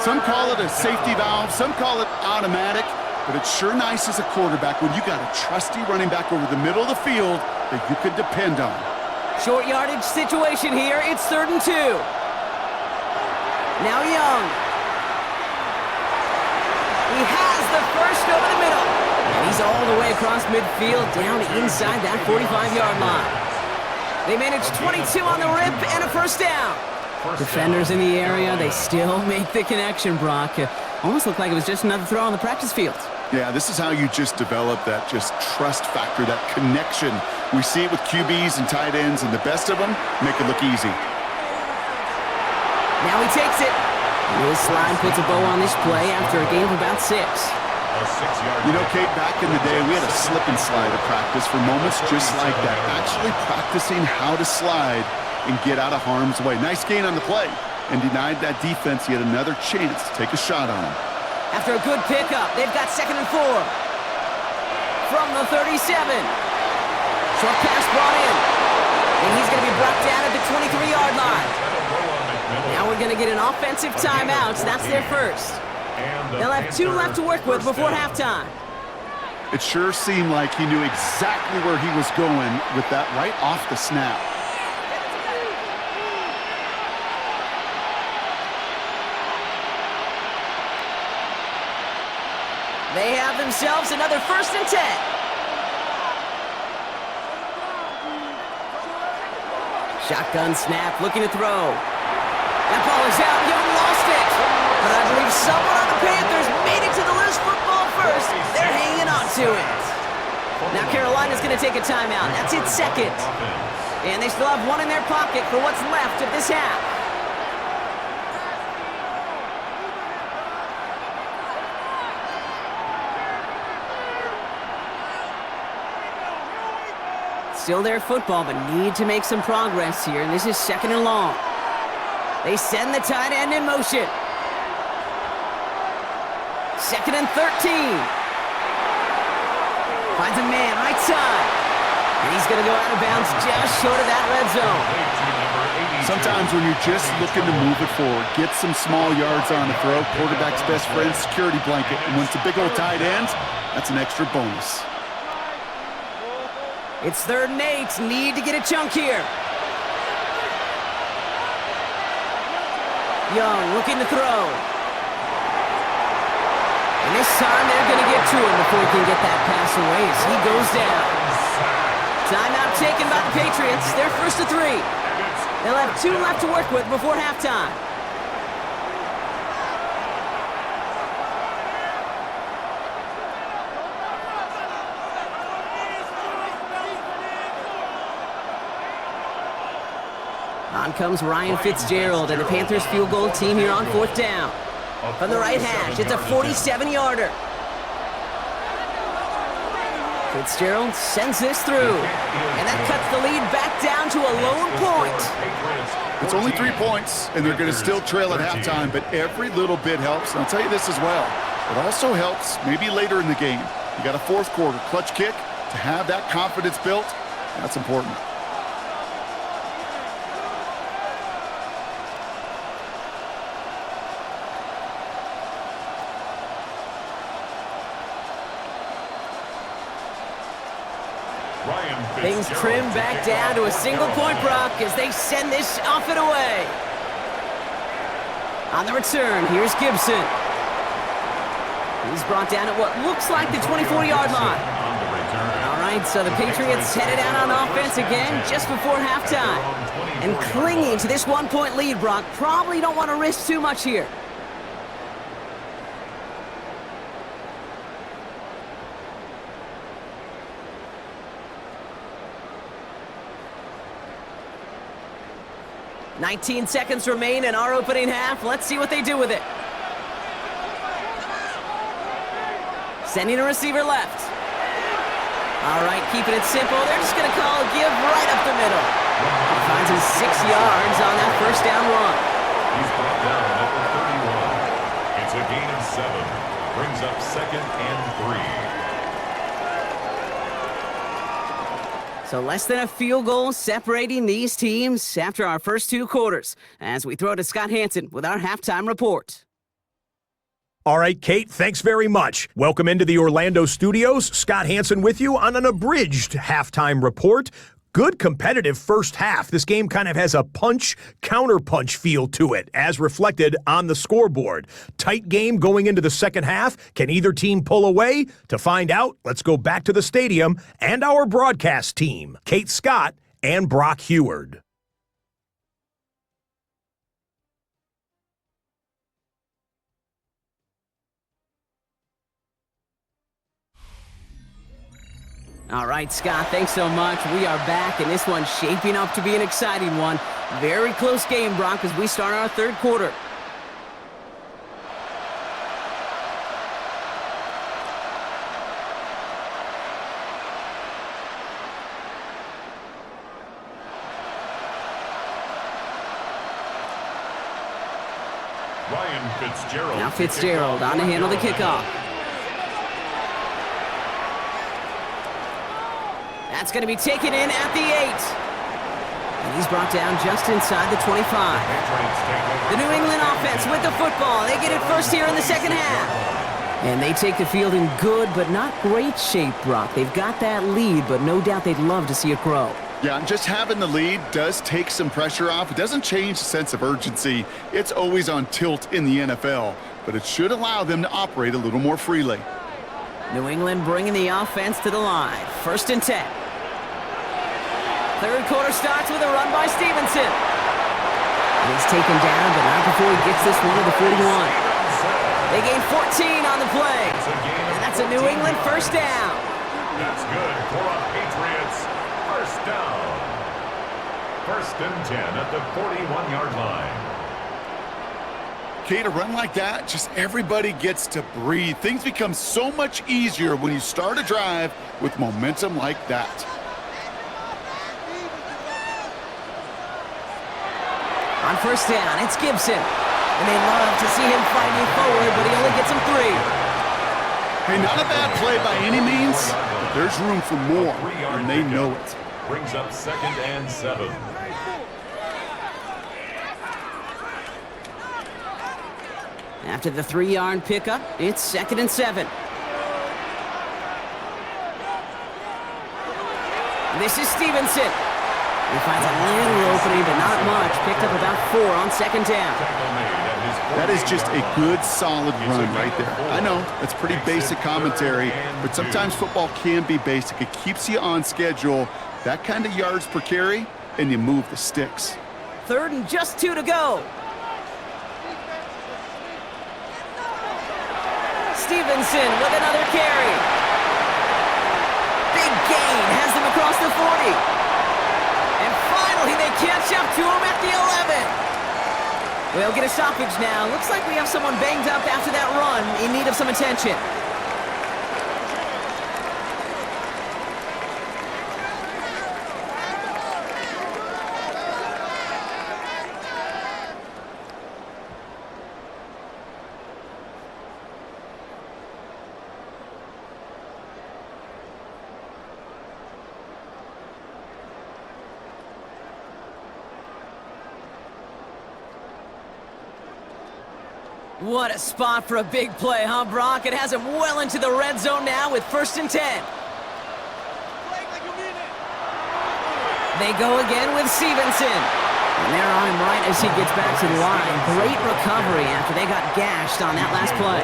Some call it a safety valve, some call it automatic, but it's sure nice as a quarterback when you got a trusty running back over the middle of the field that you can depend on. Short yardage situation here. It's 3rd and 2. Now Young. He has the first over the middle. And he's all the way across midfield, down inside that 45-yard line. They managed 22 on the rip and a first down. Defenders in the area, they still make the connection, Brock. Almost looked like it was just another throw on the practice field. Yeah, this is how you just develop that just trust factor, that connection. We see it with QBs and tight ends, and the best of them make it look easy. Now he takes it. And his slide puts a bow on this play after a gain of about 6. You know, Kate, back in the day, we had a slip and slide at practice for moments just like that. Actually practicing how to slide and get out of harm's way. Nice gain on the play, and denied that defense yet another chance to take a shot on him. After a good pickup, they've got 2nd and 4. From the 37. Short pass brought in. And he's going to be brought down at the 23-yard line. Now we're going to get an offensive timeout. That's their first. They'll have 2 left to work with before halftime. It sure seemed like he knew exactly where he was going with that right off the snap. They have themselves another 1st and 10. Shotgun snap, looking to throw. That ball is out. Young lost it. But I believe someone on the Panthers made it to the loose football first. They're hanging on to it. Now Carolina's going to take a timeout. That's its 2nd. And they still have 1 in their pocket for what's left of this half. Still their football, but need to make some progress here. And this is 2nd and long. They send the tight end in motion. 2nd and 13. Finds a man, right side. And he's going to go out of bounds just short of that red zone. Sometimes when you're just looking to move it forward, get some small yards on the throw, quarterback's best friend, security blanket. And when it's a big old tight end, that's an extra bonus. It's 3rd and 8. Need to get a chunk here. Young looking to throw. And this time they're going to get to him before he can get that pass away as he goes down. Timeout taken by the Patriots. They're 1st to 3. They'll have 2 left to work with before halftime. On comes Ryan Fitzgerald and the Panthers field goal team here on 4th down. From the right hash, it's a 47-yarder. Fitzgerald sends this through. And that cuts the lead back down to a lone point. It's only 3 points, and they're going to still trail at halftime, but every little bit helps. And I'll tell you this as well. It also helps maybe later in the game. You got a 4th quarter clutch kick to have that confidence built. That's important. Things trim back down to a single-point Brock as they send this off and away. On the return, here's Gibson. He's brought down at what looks like the 24-yard line. All right, so the Patriots headed out on offense again just before halftime. And clinging to this 1-point lead, Brock, probably don't want to risk too much here. "19 seconds remain in our opening half. Let's see what they do with it. Sending a receiver left. All right, keeping it simple. They're just going to call a give right up the middle. He finds him 6 yards on that first down run. He's brought down at the 31. It's a gain of 7. Brings up 2nd and 3. So less than a field goal separating these teams after our first 2 quarters, as we throw to Scott Hansen with our halftime report. All right, Kate, thanks very much. Welcome into the Orlando studios. Scott Hansen with you on an abridged halftime report. Good competitive first half. This game kind of has a punch-counterpunch feel to it, as reflected on the scoreboard. Tight game going into the second half. Can either team pull away? To find out, let's go back to the stadium and our broadcast team, Kate Scott and Brock Heward. All right, Scott, thanks so much. We are back, and this one's shaping up to be an exciting one. Very close game, Brock, as we start our third quarter. Ryan Fitzgerald. Now Fitzgerald on to handle the kickoff. That's going to be taken in at the 8. And he's brought down just inside the 25. The New England offense with the football. They get it first here in the second half. And they take the field in good but not great shape, Brock. They've got that lead, but no doubt they'd love to see it grow. Yeah, and just having the lead does take some pressure off. It doesn't change the sense of urgency. It's always on tilt in the NFL, but it should allow them to operate a little more freely. New England bringing the offense to the line. 1st and 10. Third quarter starts with a run by Stevenson. And he's taken down, but not before he gets this one to the 41. They gain 14 on the play. And that's a New England first down. That's good for a Patriots first down. 1st and 10 at the 41-yard line. Kate, a run like that, just everybody gets to breathe. Things become so much easier when you start a drive with momentum like that. On first down, it's Gibson. And they love to see him fighting forward, but he only gets him 3. Hey, not a bad play by any means, but there's room for more, and they know it. Brings up 2nd and 7. After the 3-yard pickup, it's 2nd and 7. This is Stevenson. He finds a little opening, but not much. Picked up about 4 on 2nd down. That is just a good, solid run right there. I know, that's pretty basic commentary, but sometimes football can be basic. It keeps you on schedule, that kind of yards per carry, and you move the sticks. 3rd and just 2 to go. Stevenson with another carry. Big gain has them across the 40. And finally, they catch up to him at the 11. We'll get a stoppage now. Looks like we have someone banged up after that run in need of some attention. What a spot for a big play, huh, Brock? It has him well into the red zone now with 1st and 10. They go again with Stevenson. And they're on him right as he gets back to the line. Great recovery after they got gashed on that last play.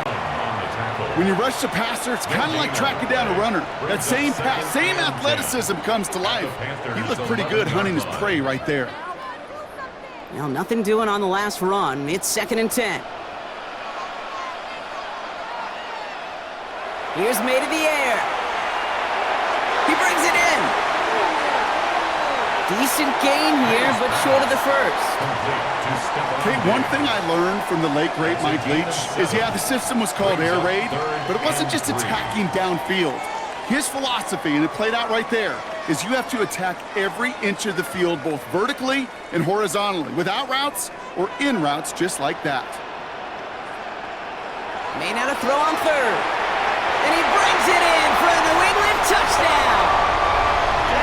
When you rush the passer, it's kind of like tracking down a runner. That same pass, same athleticism comes to life. He looked pretty good hunting his prey right there. Well, nothing doing on the last run. It's 2nd and 10. Here's made in the air. He brings it in. Decent gain here, but short of the first. Okay, one thing I learned from the late, great Mike Leach is, yeah, the system was called air raid, but it wasn't just attacking downfield. His philosophy, and it played out right there, is you have to attack every inch of the field, both vertically and horizontally, without routes or in routes just like that. May not a throw on third. And he brings it in for a New England touchdown.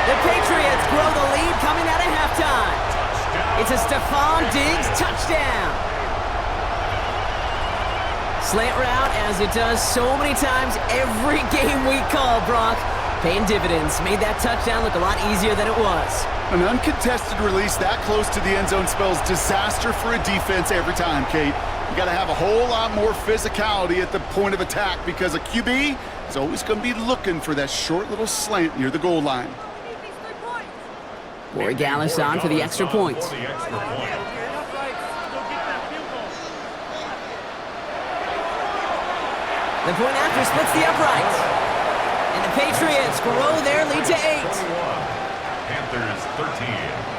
The Patriots grow the lead coming out of halftime. It's a Stephon Diggs touchdown. Slant route, as it does so many times every game we call, Brock. Paying dividends. Made that touchdown look a lot easier than it was. An uncontested release that close to the end zone spells disaster for a defense every time, Kate. You got to have a whole lot more physicality at the point of attack because a QB is always going to be looking for that short little slant near the goal line. Corey Gallis on for the extra point. The point after splits the uprights. And the Patriots grow their lead to 8. Panthers 13.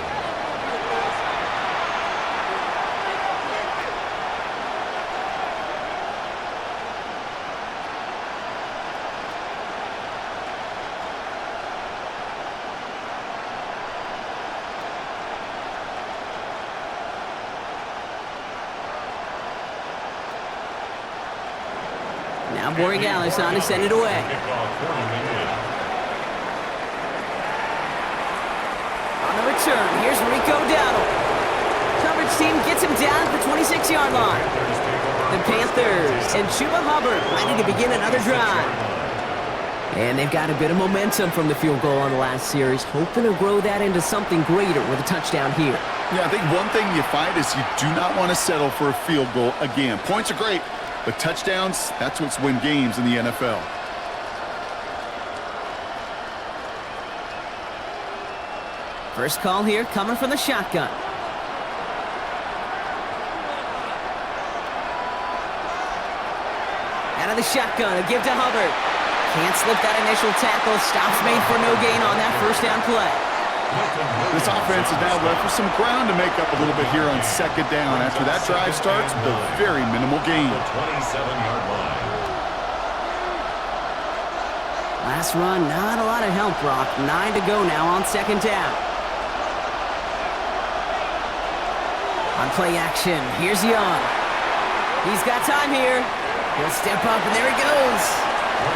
Now Borregales on to send it away. On the return, here's Rico Dowdle. Coverage team gets him down at the 26-yard line. The Panthers and Chuba Hubbard ready to begin another drive. And they've got a bit of momentum from the field goal on the last series, hoping to grow that into something greater with a touchdown here. Yeah, I think one thing you find is you do not want to settle for a field goal again. Points are great, but touchdowns, that's what's win games in the NFL. First call here coming from the shotgun. Out of the shotgun, a give to Hubbard. Can't slip that initial tackle. Stops made for no gain on that first down play. This offense is now left with some ground to make up a little bit here on second down after that drive starts with a very minimal gain. 27-yard line. Last run, not a lot of help, Brock. 9 to go now on second down. On play action, here's Young. He's got time here. He'll step up, and there he goes.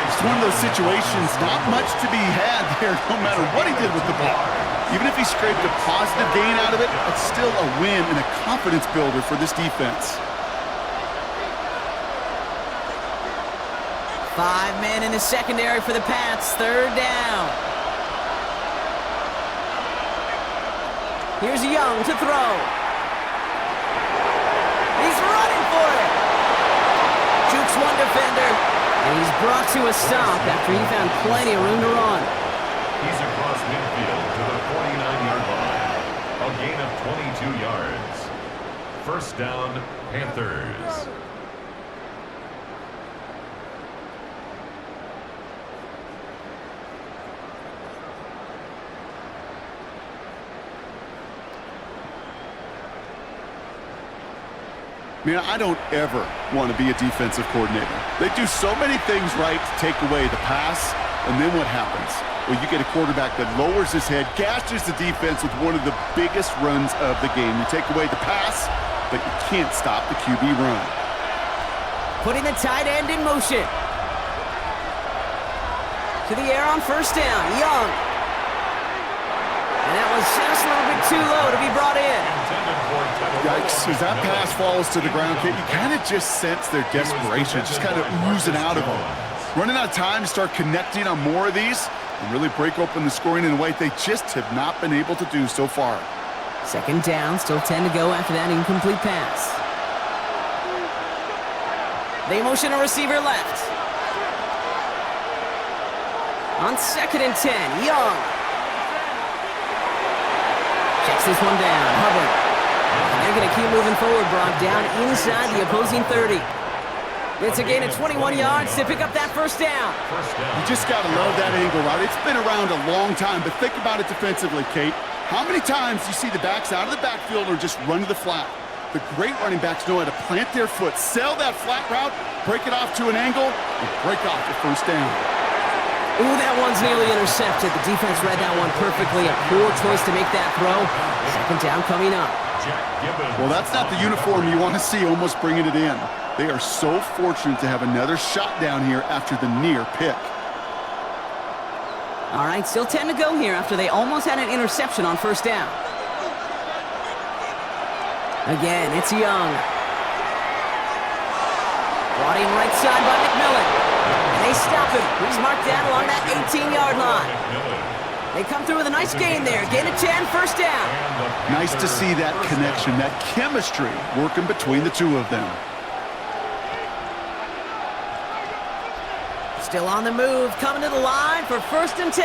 It's one of those situations, not much to be had there no matter what he did with the ball. Even if he scraped a positive gain out of it, it's still a win and a confidence builder for this defense. 5 men in the secondary for the Pats. Third down. Here's Young to throw. He's running for it. Jukes one defender, and he's brought to a stop after he found plenty of room to run. He's across midfield to the 49-yard line. A gain of 22 yards. First down, Panthers. Man, I don't ever want to be a defensive coordinator. They do so many things right to take away the pass, and then what happens? Well, you get a quarterback that lowers his head, gashes the defense with one of the biggest runs of the game. You take away the pass, but you can't stop the QB run. Putting the tight end in motion. To the air on first down, Young. And that was just a little bit too low to be brought in. Yikes, as that pass falls to the ground, Kate, you kind of just sense their desperation, just kind of oozing out of them. Running out of time to start connecting on more of these and really break open the scoring in a way they just have not been able to do so far. Second down, still 10 to go after that incomplete pass. They motion a receiver left. On second and 10, Young. Checks this one down, Hubbard. And they're going to keep moving forward, Brock, down inside the opposing 30. It's a gain of 21 yards to pick up that first down. You just got to love that angle route. It's been around a long time, but think about it defensively, Kate. How many times do you see the backs out of the backfield or just run to the flat? The great running backs know how to plant their foot, sell that flat route, break it off to an angle, and break off the first down. Ooh, that one's nearly intercepted. The defense read that one perfectly. A poor choice to make that throw. Second down coming up. Well, that's not the uniform you want to see almost bringing it in. They are so fortunate to have another shot down here after the near pick. All right, still 10 to go here after they almost had an interception on first down. Again, it's Young. Brought in right side by McMillan. And they stop him. He's marked down along that 18-yard line. They come through with a nice gain there. Gain of 10, first down. Nice to see that connection, that chemistry working between the two of them. Still on the move, coming to the line for first and 10.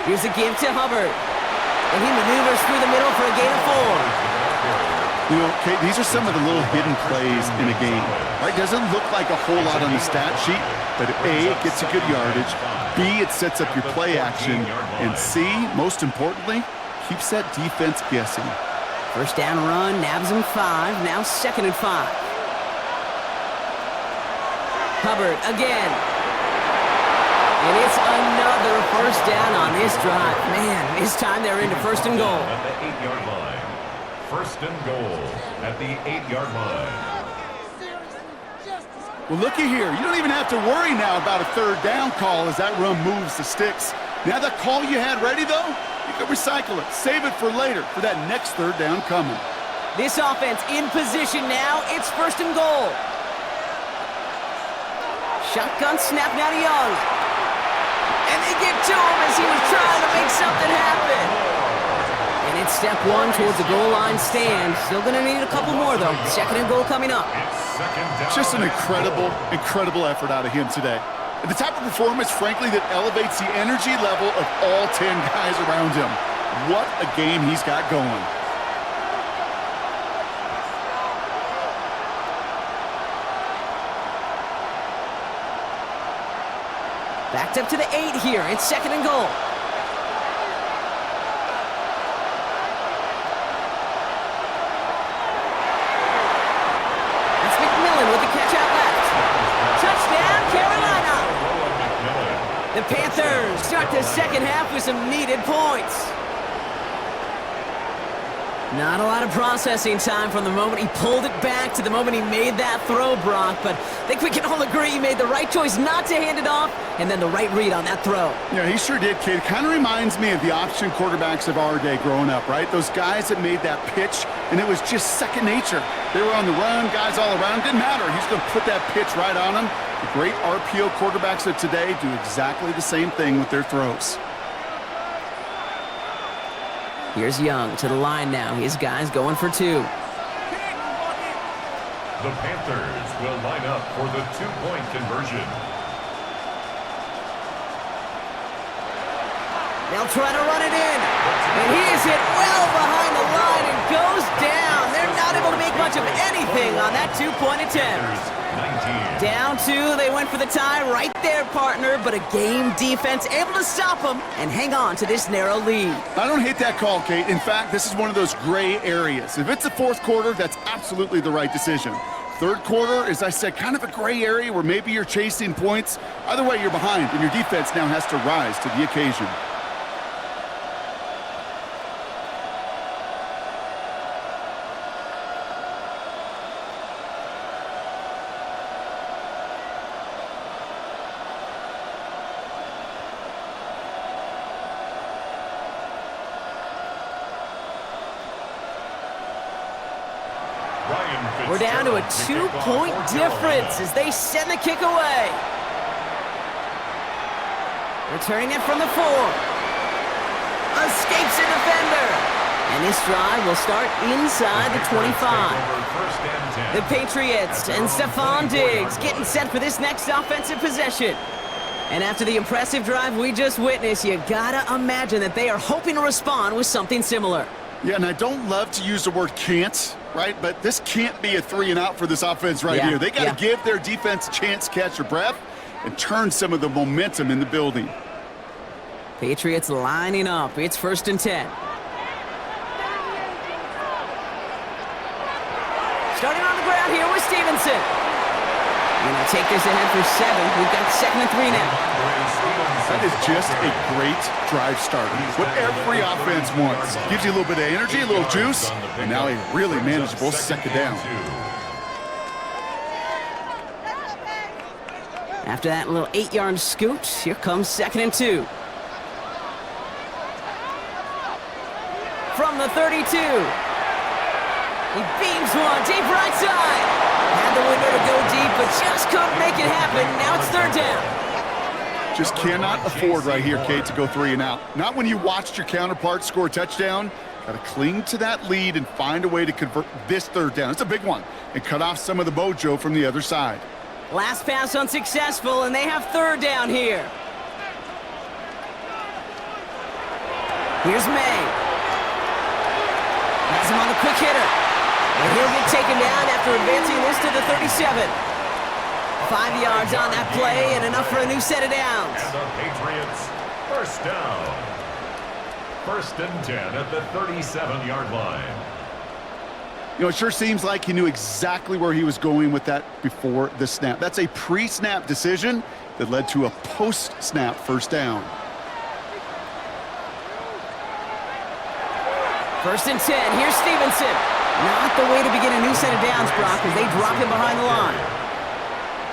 Here's a give to Hubbard. And he maneuvers through the middle for a gain of 4. You know, Kate, these are some of the little hidden plays in a game. Right? Doesn't look like a whole lot on the stat sheet, but A, it gets you good yardage. B, it sets up your play action. And C, most importantly, keeps that defense guessing. First down run, nabs him 5, now second and 5. Hubbard again. And it's another first down on this drive. Man, this time they're into first and goal. At the 8-yard line. First and goal at the 8-yard line. Well, looky here. You don't even have to worry now about a third down call as that run moves the sticks. Now that call you had ready, though, you can recycle it. Save it for later for that next third down coming. This offense in position now. It's first and goal. Shotgun snap now to Young. And they give to him as he was trying to make something happen. And it's step 1 towards the goal line stand. Still going to need a couple more, though. Second and goal coming up. Just an incredible effort out of him today. And the type of performance, frankly, that elevates the energy level of all 10 guys around him. What a game he's got going. Backed up to the 8 here. It's second and goal. That's McMillan with the catch out left. Touchdown, Carolina! The Panthers start the second half with some needed points. Not a lot of processing time from the moment he pulled it back to the moment he made that throw, Brock, but I think we can all agree he made the right choice not to hand it off, and then the right read on that throw. Yeah, he sure did, kid. Kind of reminds me of the option quarterbacks of our day growing up, right? Those guys that made that pitch, and it was just second nature. They were on the run, guys all around. Didn't matter. He's going to put that pitch right on them. The great RPO quarterbacks of today do exactly the same thing with their throws. Here's Young to the line now. His guys going for 2. The Panthers will line up for the 2-point conversion. They'll try to run it in. And he is hit well behind the line and goes down. They're not able to make much of anything on that 2-point attempt. 19. Down 2, they went for the tie right there, partner, but a game defense able to stop them and hang on to this narrow lead. I don't hate that call, Kate. In fact, this is one of those gray areas. If it's the fourth quarter, that's absolutely the right decision. Third quarter, as I said, kind of a gray area where maybe you're chasing points. Either way, you're behind, and your defense now has to rise to the occasion. We're down to a 2-point difference as they send the kick away. Returning it from the 4. Escapes a defender. And this drive will start inside the 25. The Patriots and Stephon Diggs getting set for this next offensive possession. And after the impressive drive we just witnessed, you gotta imagine that they are hoping to respond with something similar. Yeah, and I don't love to use the word can't, right? But this can't be a 3-and-out for this offense right here. They got to give their defense a chance to catch their breath and turn some of the momentum in the building. Patriots lining up. It's 1st and 10. Starting on the ground here with Stevenson. Gonna take this ahead for 7. We've got 2nd and 3 now. That is just a great drive starter. What every offense wants. Gives you a little bit of energy, a little juice, and now a really manageable 2nd down. After that little 8-yard scoot, here comes 2nd and 2. From the 32. He beams one, deep right side. Had the window to go deep, but just couldn't make it happen. Now it's 3rd down. Just cannot afford right here, Kate, to go 3 and out. Not when you watched your counterpart score a touchdown. Got to cling to that lead and find a way to convert this 3rd down. It's a big one. And cut off some of the mojo from the other side. Last pass unsuccessful, and they have 3rd down here. Here's May. Has him on the quick hitter. And he'll get taken down after advancing this to the 37. 5 yards on that play and enough for a new set of downs. And the Patriots, 1st down. 1st and 10 at the 37-yard line. You know, it sure seems like he knew exactly where he was going with that before the snap. That's a pre-snap decision that led to a post-snap 1st down. 1st and 10. Here's Stevenson. Not the way to begin a new set of downs, Brock, as they drop him behind the line.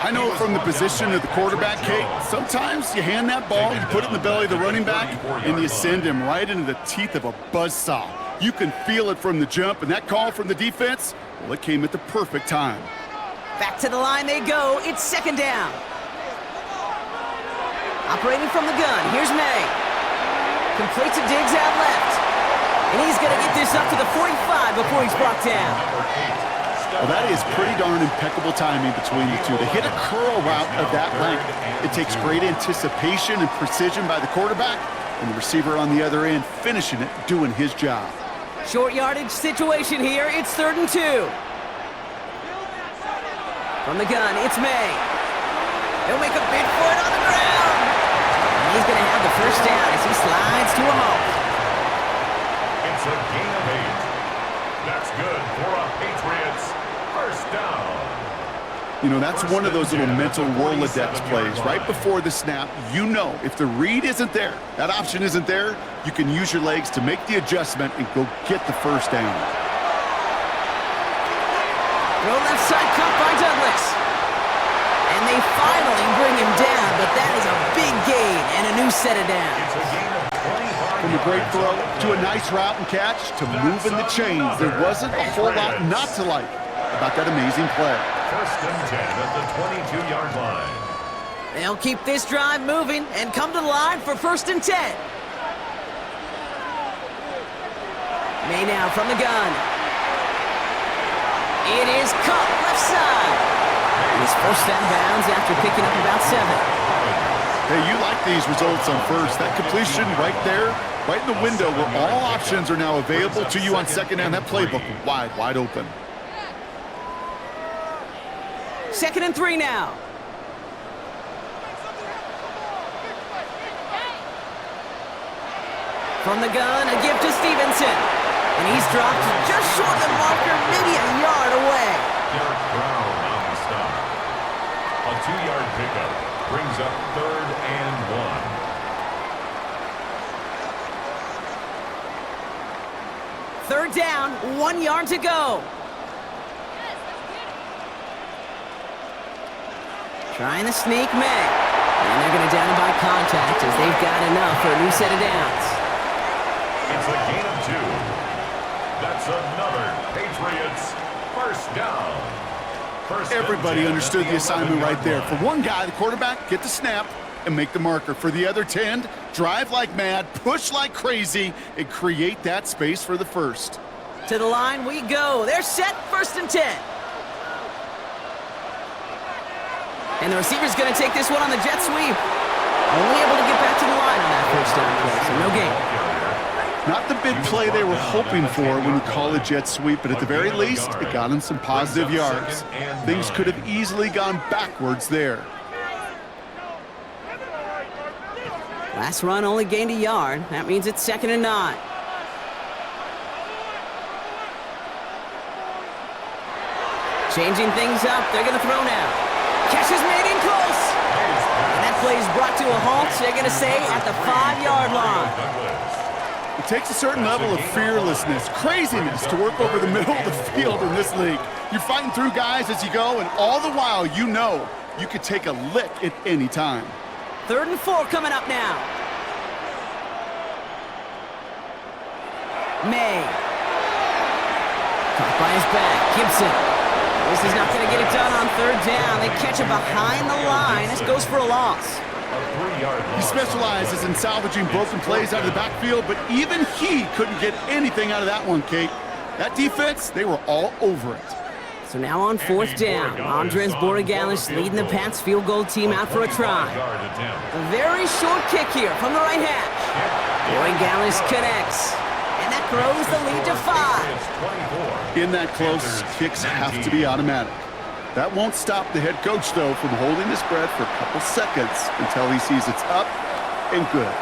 I know from the position of the quarterback, Kate, sometimes you hand that ball, you put it in the belly of the running back, and you send him right into the teeth of a buzzsaw. You can feel it from the jump, and that call from the defense, well, it came at the perfect time. Back to the line they go. It's 2nd down. Operating from the gun, here's May. Completes a Diggs out left. And he's going to get this up to the 45 before he's brought down. Well, that is pretty darn impeccable timing between the two. To hit a curl route of that length, it takes great anticipation and precision by the quarterback, and the receiver on the other end finishing it, doing his job. Short yardage situation here. It's 3rd and 2. From the gun, it's May. He'll make a bid for it on the ground. And he's going to have the 1st down as he slides to a halt. It's a gain of 8. That's good for a Patriots 1st down. You know, that's one of those little mental Rolodex plays. Right before the snap, you know if the read isn't there, that option isn't there, you can use your legs to make the adjustment and go get the 1st down. Throw left side caught by Douglas. And they finally bring him down, but that is a big gain and a new set of downs. It's a gain of 25. From a great throw to a nice route and catch to moving the chains, there wasn't a whole lot not to like about that amazing play. 1st and 10 at the 22-yard line. They'll keep this drive moving and come to the line for 1st and 10. May now from the gun. It is caught left side. He's forced out of bounds after picking up about 7. Hey, you like these results on 1st. That completion right there, right in the window where all options are now available to you on 2nd down. That playbook wide open. 2nd and 3 now. From the gun, a gift to Stevenson. And he's dropped just short of the marker, maybe a yard away. Derek Brown on the stop. A 2-yard pickup brings up 3rd and 1. 3rd down, 1 yard to go. Trying to sneak May. And they're going to down him by contact as they've got enough for a new set of downs. It's a gain of 2. That's another Patriots 1st down. Everybody understood the assignment right there. For one guy, the quarterback, get the snap and make the marker. For the other 10, drive like mad, push like crazy, and create that space for the 1st. To the line we go. They're set, 1st and 10. And the receiver's going to take this one on the jet sweep. Only able to get back to the line on that 1st down play, so no gain. Not the big play they were hoping for when you call a jet sweep, but at the very least, it got them some positive yards. Things could have easily gone backwards there. Last run only gained a yard. That means it's 2nd and 9. Changing things up. They're going to throw now. Catch is made in close. And that play is brought to a halt. They're going to say at the 5-yard line. It takes a certain level of fearlessness, craziness to work over the middle of the field in this league. You're fighting through guys as you go, and all the while you know you could take a lick at any time. 3rd and 4 coming up now. May. Caught by his back. Gibson. This is not going to get it done on 3rd down. They catch it behind the line. This goes for a loss. He specializes in salvaging broken plays out of the backfield, but even he couldn't get anything out of that one, Kate. That defense, they were all over it. So now on 4th down, Andres Borregales leading the Pats field goal team out for a try. A very short kick here from the right hash. Borregales connects, and that throws the lead to 5. In that close, kicks have to be automatic. That won't stop the head coach, though, from holding his breath for a couple seconds until he sees it's up and good.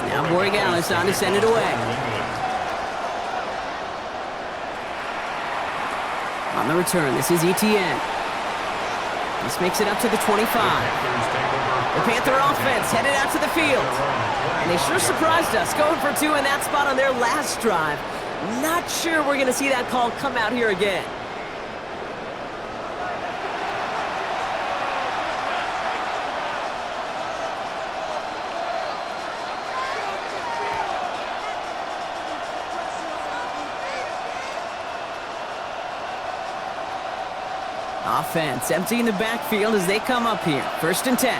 Now Borregales on to send it away. On the return, this is ETN. This makes it up to the 25. The Panther offense headed out to the field. And they sure surprised us, going for 2 in that spot on their last drive. Not sure we're going to see that call come out here again. Offense emptying the backfield as they come up here. 1st and 10.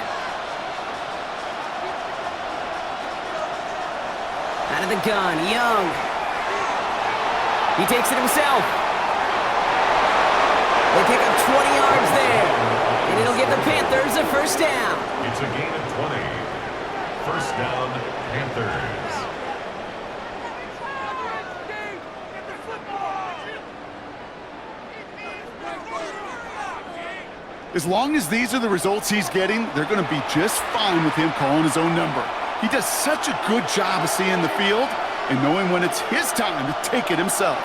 Out of the gun, Young. He takes it himself. They pick up 20 yards there. And it'll give the Panthers a 1st down. It's a gain of 20. 1st down, Panthers. As long as these are the results he's getting, they're going to be just fine with him calling his own number. He does such a good job of seeing the field and knowing when it's his time to take it himself.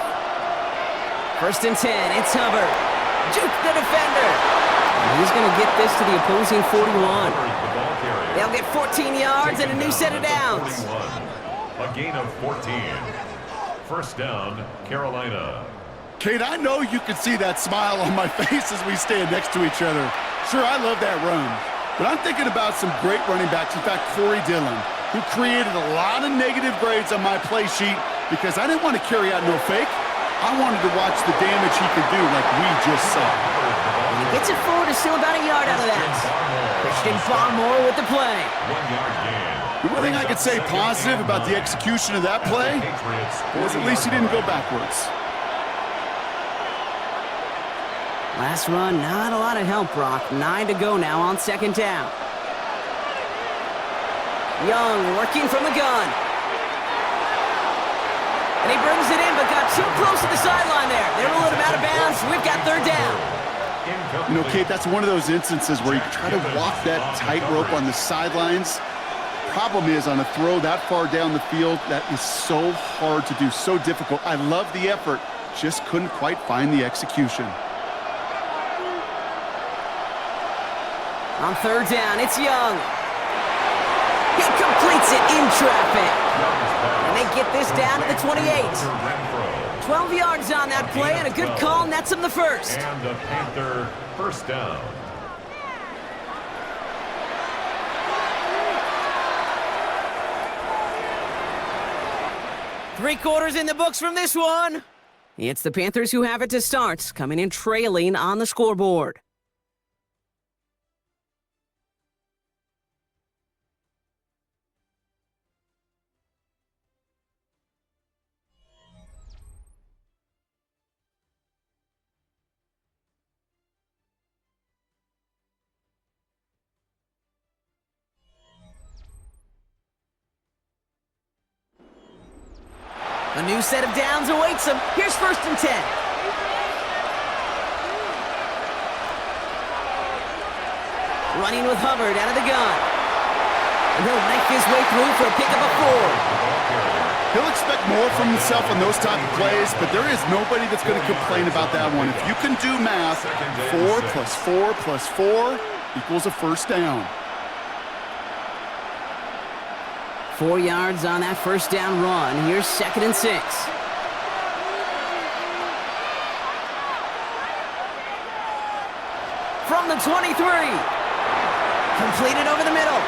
1st and 10, it's Hubbard. Juke the defender. And he's going to get this to the opposing 41. They'll get 14 yards and a new set of downs. A gain of 14. 1st down, Carolina. Kate, I know you can see that smile on my face as we stand next to each other. Sure, I love that run. But I'm thinking about some great running backs. In fact, Corey Dillon, who created a lot of negative grades on my play sheet because I didn't want to carry out no fake. I wanted to watch the damage he could do like we just saw. And he gets it forward, is still about a yard out of that. Christian Barmore with the play. 1-yard gain. The one thing I could say positive about the execution of that play was at least he didn't go backwards. Last run, not a lot of help, Brock. 9 to go now on 2nd down. Young working from the gun. And he brings it in, but got too close to the sideline there. They roll him out of bounds. We've got 3rd down. You know, Kate, that's one of those instances where you try to walk that tightrope on the sidelines. Problem is, on a throw that far down the field, that is so hard to do, so difficult. I love the effort, just couldn't quite find the execution. On 3rd down, it's Young. He completes it in traffic. And they get this down to the 28. 12 yards on that play, and a good call nets him the 1st. And the Panther 1st down. Three quarters in the books from this one. It's the Panthers who have it to start, coming in trailing on the scoreboard. A new set of downs awaits him. Here's 1st and 10. Running with Hubbard out of the gun. And he'll knife his way through for a pickup of 4. He'll expect more from himself on those type of plays, but there is nobody that's going to complain about that one. If you can do math, 4 plus 4 plus 4 equals a 1st down. 4 yards on that 1st down run. Here's 2nd and 6. From the 23. Completed over the middle.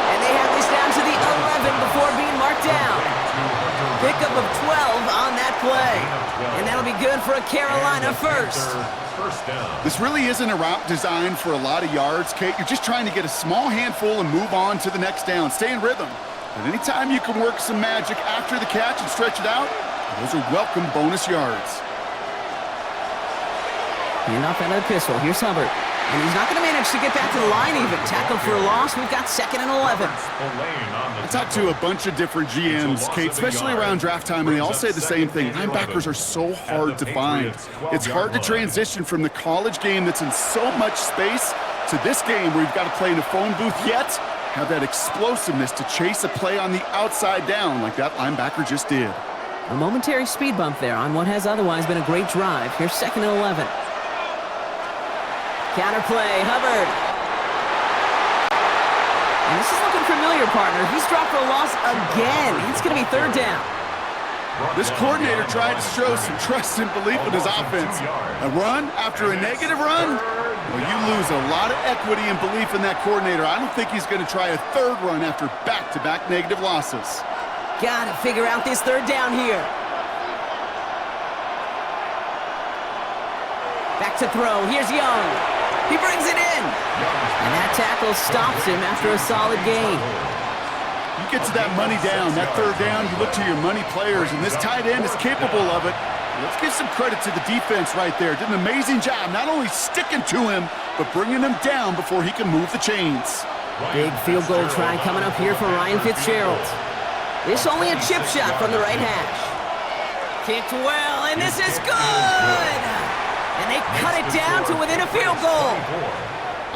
And they have this down to the 11 before being marked down. Pickup of 12 on that play. And that'll be good for a Carolina 1st. This really isn't a route designed for a lot of yards, Kate. You're just trying to get a small handful and move on to the next down. Stay in rhythm. But anytime you can work some magic after the catch and stretch it out, those are welcome bonus yards. Handoff out of the pistol. Here's Hubbard. And he's not going to manage to get back to the line even. Tackle for a loss. We've got 2nd and 11. I talked to a bunch of different GMs, Kate, especially around draft time, and they all say the same thing. Linebackers are so hard to find. It's hard to transition from the college game that's in so much space to this game where you've got to play in a phone booth, yet have that explosiveness to chase a play on the outside down like that linebacker just did. A momentary speed bump there on what has otherwise been a great drive. Here's 2nd and 11. Counterplay, Hubbard. And this is looking familiar, partner. He's dropped for a loss again. It's going to be 3rd down. This coordinator tried to show some trust and belief in his offense. A run after a negative run? Well, you lose a lot of equity and belief in that coordinator. I don't think he's going to try a 3rd run after back-to-back negative losses. Got to figure out this 3rd down here. Back to throw. Here's Young. He brings it in. And that tackle stops him after a solid gain. You get to that money down, that 3rd down, you look to your money players, and this tight end is capable of it. Let's give some credit to the defense right there. Did an amazing job not only sticking to him, but bringing him down before he can move the chains. Big field goal try coming up here for Ryan Fitzgerald. This only a chip shot from the right hash. Kicked well, and this is good! And they cut it down to within a field goal.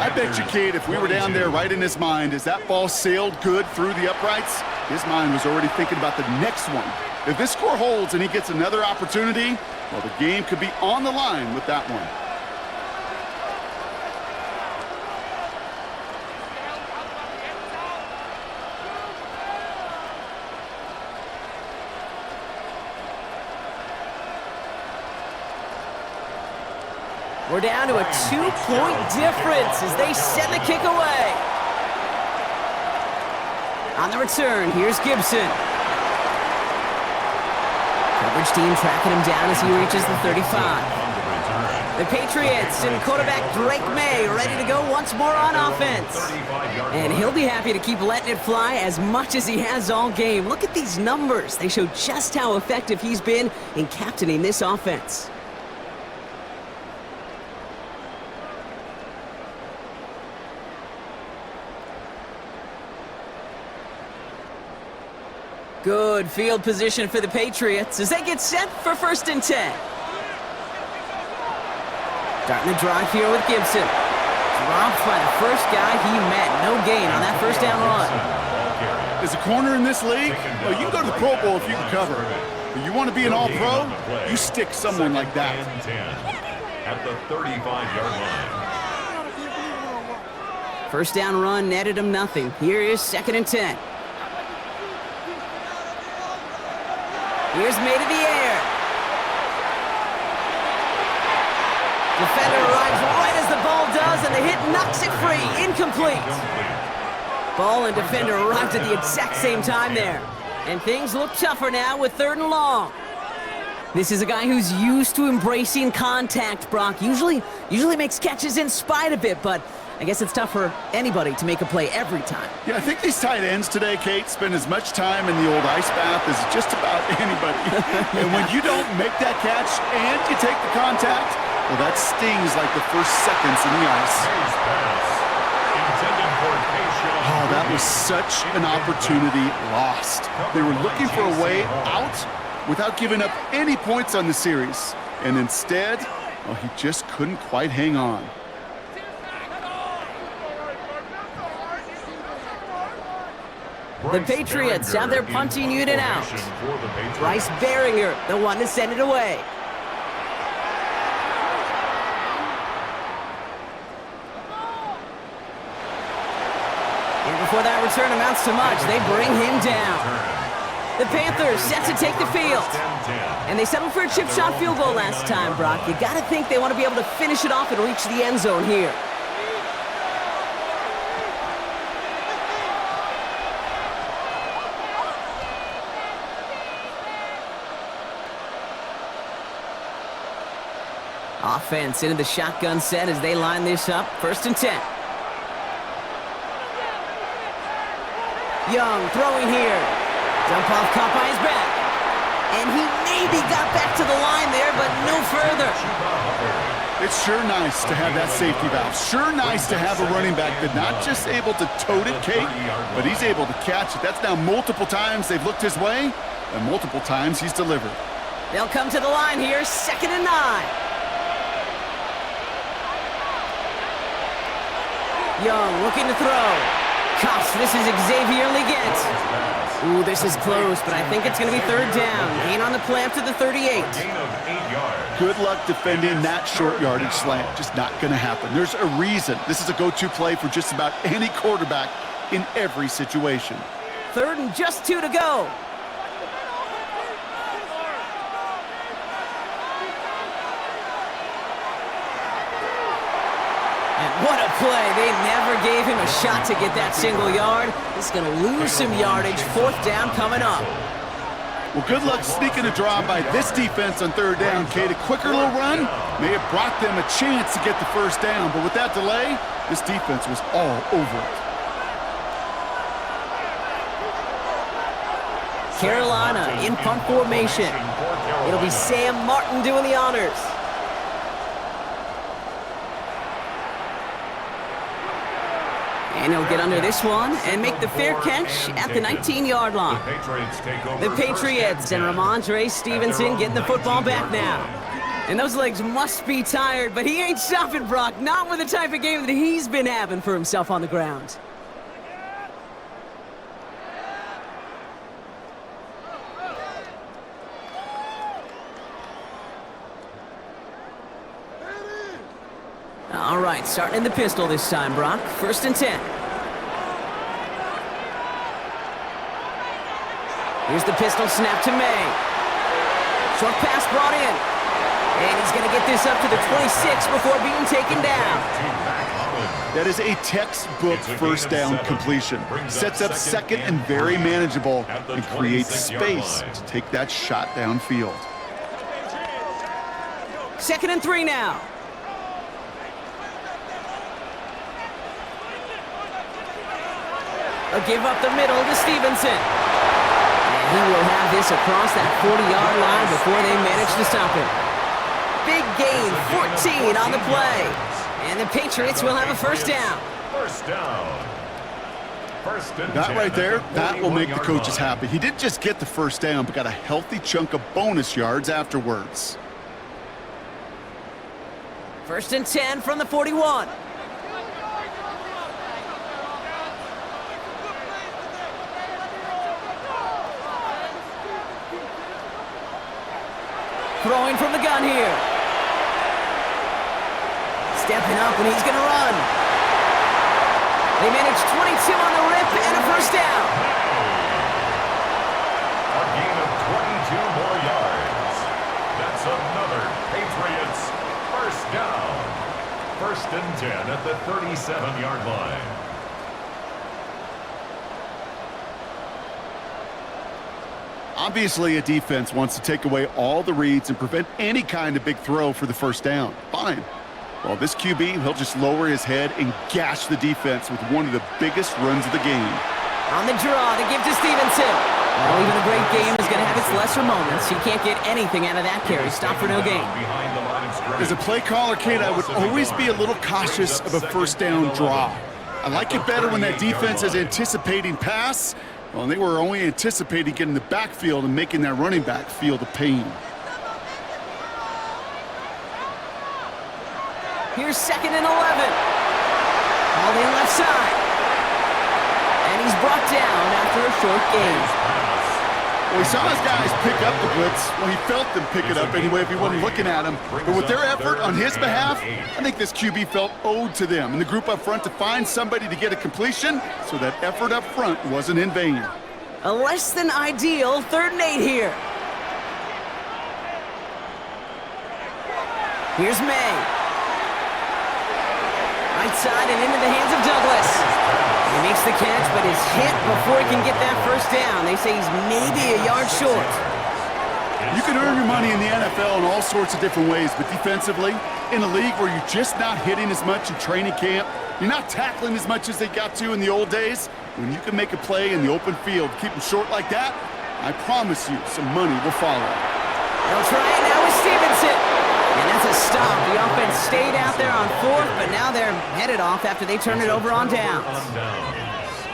I bet you, Kate, if we were down there right in his mind, as that ball sailed good through the uprights, his mind was already thinking about the next one. If this score holds and he gets another opportunity, well, the game could be on the line with that one. We're down to a 2-point difference as they send the kick away. On the return, here's Gibson. Coverage team tracking him down as he reaches the 35. The Patriots and quarterback Drake May ready to go once more on offense. And he'll be happy to keep letting it fly as much as he has all game. Look at these numbers. They show just how effective he's been in captaining this offense. Good field position for the Patriots as they get set for 1st and 10. Starting the drive here with Gibson. Dropped by the first guy he met. No gain on that 1st down run. As a corner in this league, well, you can go to the Pro Bowl if you can cover. But you want to be an all-pro, you stick someone like that. At the 35-yard line. 1st down run netted him nothing. Here is 2nd and 10. Here's May to the air. Defender arrives right as the ball does, and the hit knocks it free. Incomplete. Ball and defender arrived at the exact same time there. And things look tougher now with 3rd and long. This is a guy who's used to embracing contact, Brock. Usually makes catches in spite of it, but I guess it's tough for anybody to make a play every time. Yeah, I think these tight ends today, Kate, spend as much time in the old ice bath as just about anybody. And when you don't make that catch and you take the contact, well, that stings like the first seconds in the ice. Intended for a Oh, that was such an opportunity lost. They were looking for a way out without giving up any points on the series. And instead, well, he just couldn't quite hang on. The Patriots have their punting unit out. Bryce Behringer, the one to send it away. And before that return amounts to much, they bring him down. The Panthers set to take the field. And they settled for a chip shot field goal last time, Brock. You gotta think they want to be able to finish it off and reach the end zone here. Offense into the shotgun set as they line this up. 1st and 10. Young throwing here. Dump off caught by his back. And he maybe got back to the line there, but no further. It's sure nice to have that safety valve. Sure nice to have a running back that's not just able to tote it, Kate, but he's able to catch it. That's now multiple times they've looked his way, and multiple times he's delivered. They'll come to the line here, 2nd and 9. Young looking to throw. Cuffs, this is Xavier Leggett. Ooh, this is close, but I think it's going to be 3rd down. Gain on the play up to the 38. Good luck defending that short yardage slant. Just not going to happen. There's a reason. This is a go-to play for just about any quarterback in every situation. 3rd and just 2 to go. What a play. They never gave him a shot to get that single yard. He's going to lose some yardage. 4th down coming up. Well, good luck sneaking a draw by this defense on 3rd down, Kate. A quicker little run may have brought them a chance to get the 1st down, but with that delay, this defense was all over it. Carolina in punt formation. It'll be Sam Martin doing the honors. And he'll get under this one and make the fair catch at the 19-yard line. The Patriots and Ramondre Stevenson getting the football back now. And those legs must be tired, but he ain't stopping, Brock. Not with the type of game that he's been having for himself on the ground. All right, starting in the pistol this time, Brock. 1st and 10. Here's the pistol snap to May. Short pass brought in. And he's going to get this up to the 26 before being taken down. That is a textbook 1st down completion. Sets up 2nd and very manageable and creates space to take that shot downfield. 2nd and 3 now. A give up the middle to Stevenson. And he will have this across that 40-yard line before they manage to stop him. Big gain, 14 on the play. And the Patriots will have a 1st down. 1st down. 1st and 10. That right there, that will make the coaches happy. He didn't just get the 1st down, but got a healthy chunk of bonus yards afterwards. 1st and 10 from the 41. Throwing from the gun here. Stepping up, and he's going to run. They manage 22 on the rip and a 1st down. A gain of 22 more yards. That's another Patriots 1st down. 1st and 10 at the 37-yard line. Obviously, a defense wants to take away all the reads and prevent any kind of big throw for the 1st down. Fine. Well, this QB, he'll just lower his head and gash the defense with one of the biggest runs of the game. On the draw to give to Stevenson. Well, even a great game is going to have its lesser moments. He can't get anything out of that carry. Stop for no gain. As a play caller, Kate, I would always be a little cautious of a 1st down draw. I like it better when that defense is anticipating pass. Well, they were only anticipating getting the backfield and making that running back feel the pain. Here's 2nd and 11. All in left side. And he's brought down after a short gain. Well, he saw his guys pick up the blitz. Well, he felt them pick it up anyway if he wasn't looking at him. But with their effort on his behalf, I think this QB felt owed to them and the group up front to find somebody to get a completion, so that effort up front wasn't in vain. A less than ideal 3rd and 8 here. Here's May. Right side and into the hands of Douglas. He makes the catch, but is hit before he can get that first down. They say he's maybe a yard short. You can earn your money in the NFL in all sorts of different ways, but defensively, in a league where you're just not hitting as much in training camp, you're not tackling as much as they got to in the old days, when you can make a play in the open field, keep them short like that, I promise you some money will follow. They'll try it now with Stevenson. And that's a stop. The offense stayed out there on 4th, but now they're headed off after they turn it over on downs.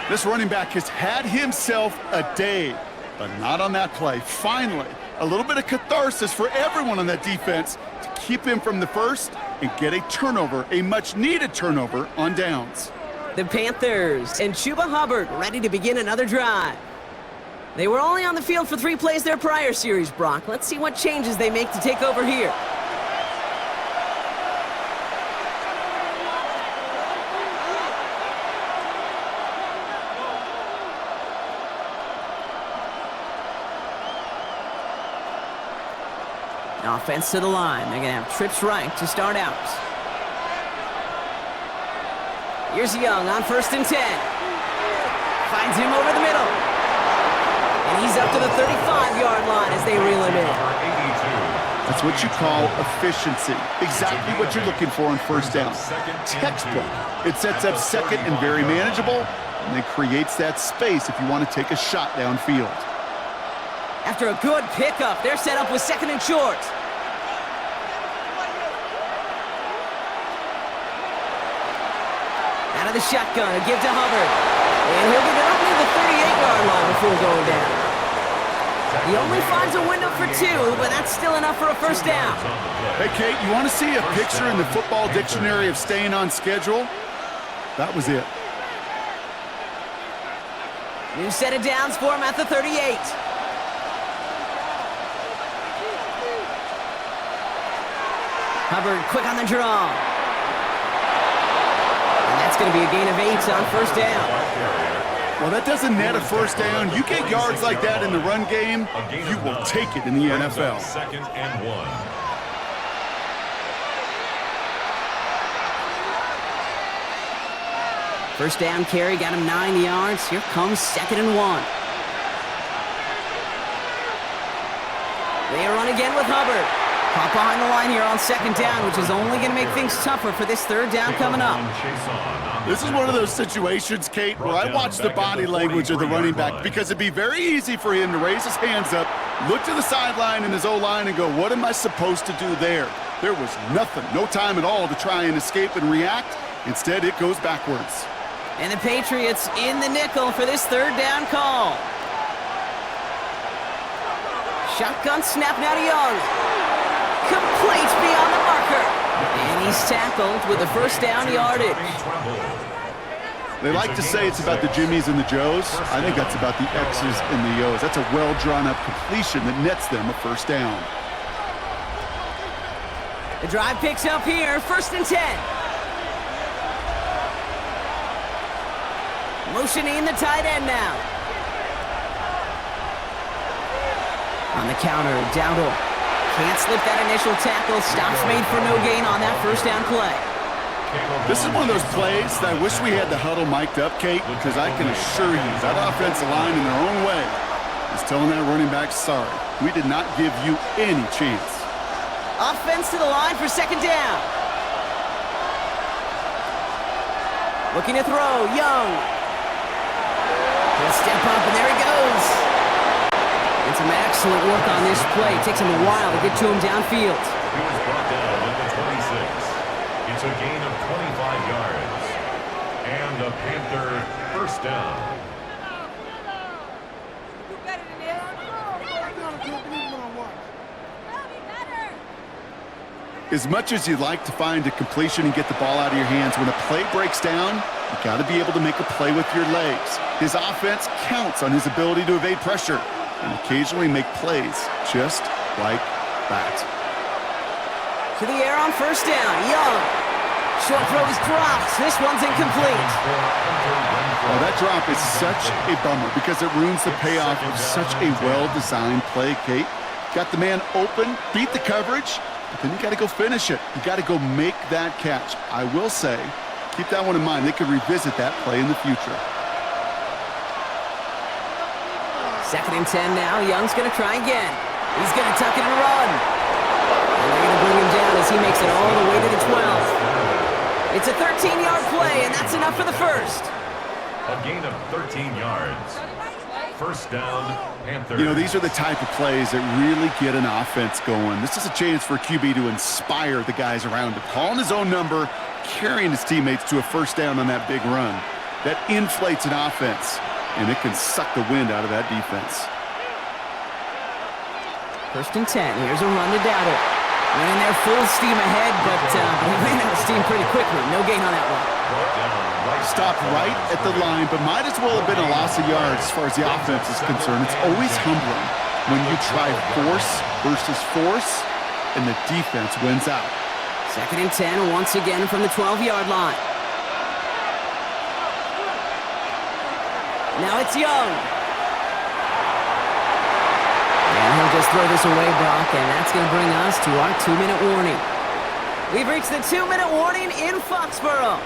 This running back has had himself a day, but not on that play. Finally, a little bit of catharsis for everyone on that defense to keep him from the first and get a turnover, a much-needed turnover on downs. The Panthers and Chuba Hubbard ready to begin another drive. They were only on the field for 3 plays their prior series, Brock. Let's see what changes they make to take over here. Offense to the line. They're going to have trips right to start out. Here's Young on 1st and 10. Finds him over the middle. And he's up to the 35-yard line as they reel him in. That's what you call efficiency. Exactly what you're looking for on 1st down. Textbook. It sets up 2nd and very manageable, and then creates that space if you want to take a shot downfield. After a good pickup, they're set up with 2nd and short. Out of the shotgun, a give to Hubbard. And he'll get it up near the 38-yard line before going down. He only finds a window for 2, but that's still enough for a 1st down. Hey, Kate, you want to see a picture in the football dictionary of staying on schedule? That was it. New set of downs for him at the 38. Hubbard quick on the draw. And that's going to be a gain of 8 on 1st down. Well, that doesn't net a 1st down. You get yards like that in the run game, you will take it in the NFL. 2nd and 1. First down carry got him 9 yards. Here comes 2nd and 1. They run again with Hubbard. Pop behind the line here on 2nd down, which is only going to make things tougher for this 3rd down coming up. This is one of those situations, Kate, where I watch the body language of the running back, because it'd be very easy for him to raise his hands up, look to the sideline in his O-line and go, what am I supposed to do there? There was nothing, no time at all to try and escape and react. Instead, it goes backwards. And the Patriots in the nickel for this 3rd down call. Shotgun snap now to Young. Complete beyond the marker. And he's tackled with the 1st down yardage. They like to say it's about the Jimmies and the Joes. I think that's about the X's and the O's. That's a well-drawn-up completion that nets them a 1st down. The drive picks up here, 1st and 10. Motioning the tight end now. On the counter, Dowdle. Can't slip that initial tackle. Stops made for no gain on that 1st down play. This is one of those plays that I wish we had the huddle mic'd up, Kate, because I can assure you that offensive line in their own way is telling that running back, sorry, we did not give you any chance. Offense to the line for 2nd down. Looking to throw, Young. He'll step up, and there he goes. And some excellent work on this play. It takes him a while to get to him downfield. He was brought down at the 26. It's a gain of 25 yards. And a Panther first down. As much as you'd like to find a completion and get the ball out of your hands, when a play breaks down, you got to be able to make a play with your legs. His offense counts on his ability to evade pressure and occasionally make plays just like that. To the air on first down. Young. Short throw is dropped. This one's incomplete. Oh, that drop is such a bummer because it ruins the payoff of such a well-designed play, Kate. Got the man open, beat the coverage, but then you got to go finish it. You got to go make that catch. I will say, keep that one in mind. They could revisit that play in the future. 2nd and 10 now. Young's going to try again. He's going to tuck it and run. And they're going to bring him down as he makes it all the way to the 12. It's a 13-yard play, and that's enough for the first. A gain of 13 yards. First down, Panthers. You know, these are the type of plays that really get an offense going. This is a chance for a QB to inspire the guys around him. Calling his own number, carrying his teammates to a first down on that big run. That inflates an offense, and it can suck the wind out of that defense. 1st and 10. Here's a run to Dowdle. Running there full steam ahead, but he ran out of steam pretty quickly. No gain on that one. Stopped right at the line, but might as well have been a loss of yards as far as the offense is concerned. It's always humbling when you try force versus force, and the defense wins out. 2nd and 10, once again from the 12-yard line. Now it's Young. And he'll just throw this away, Brock, and that's going to bring us to our 2-minute warning. We've reached the 2-minute warning in Foxborough.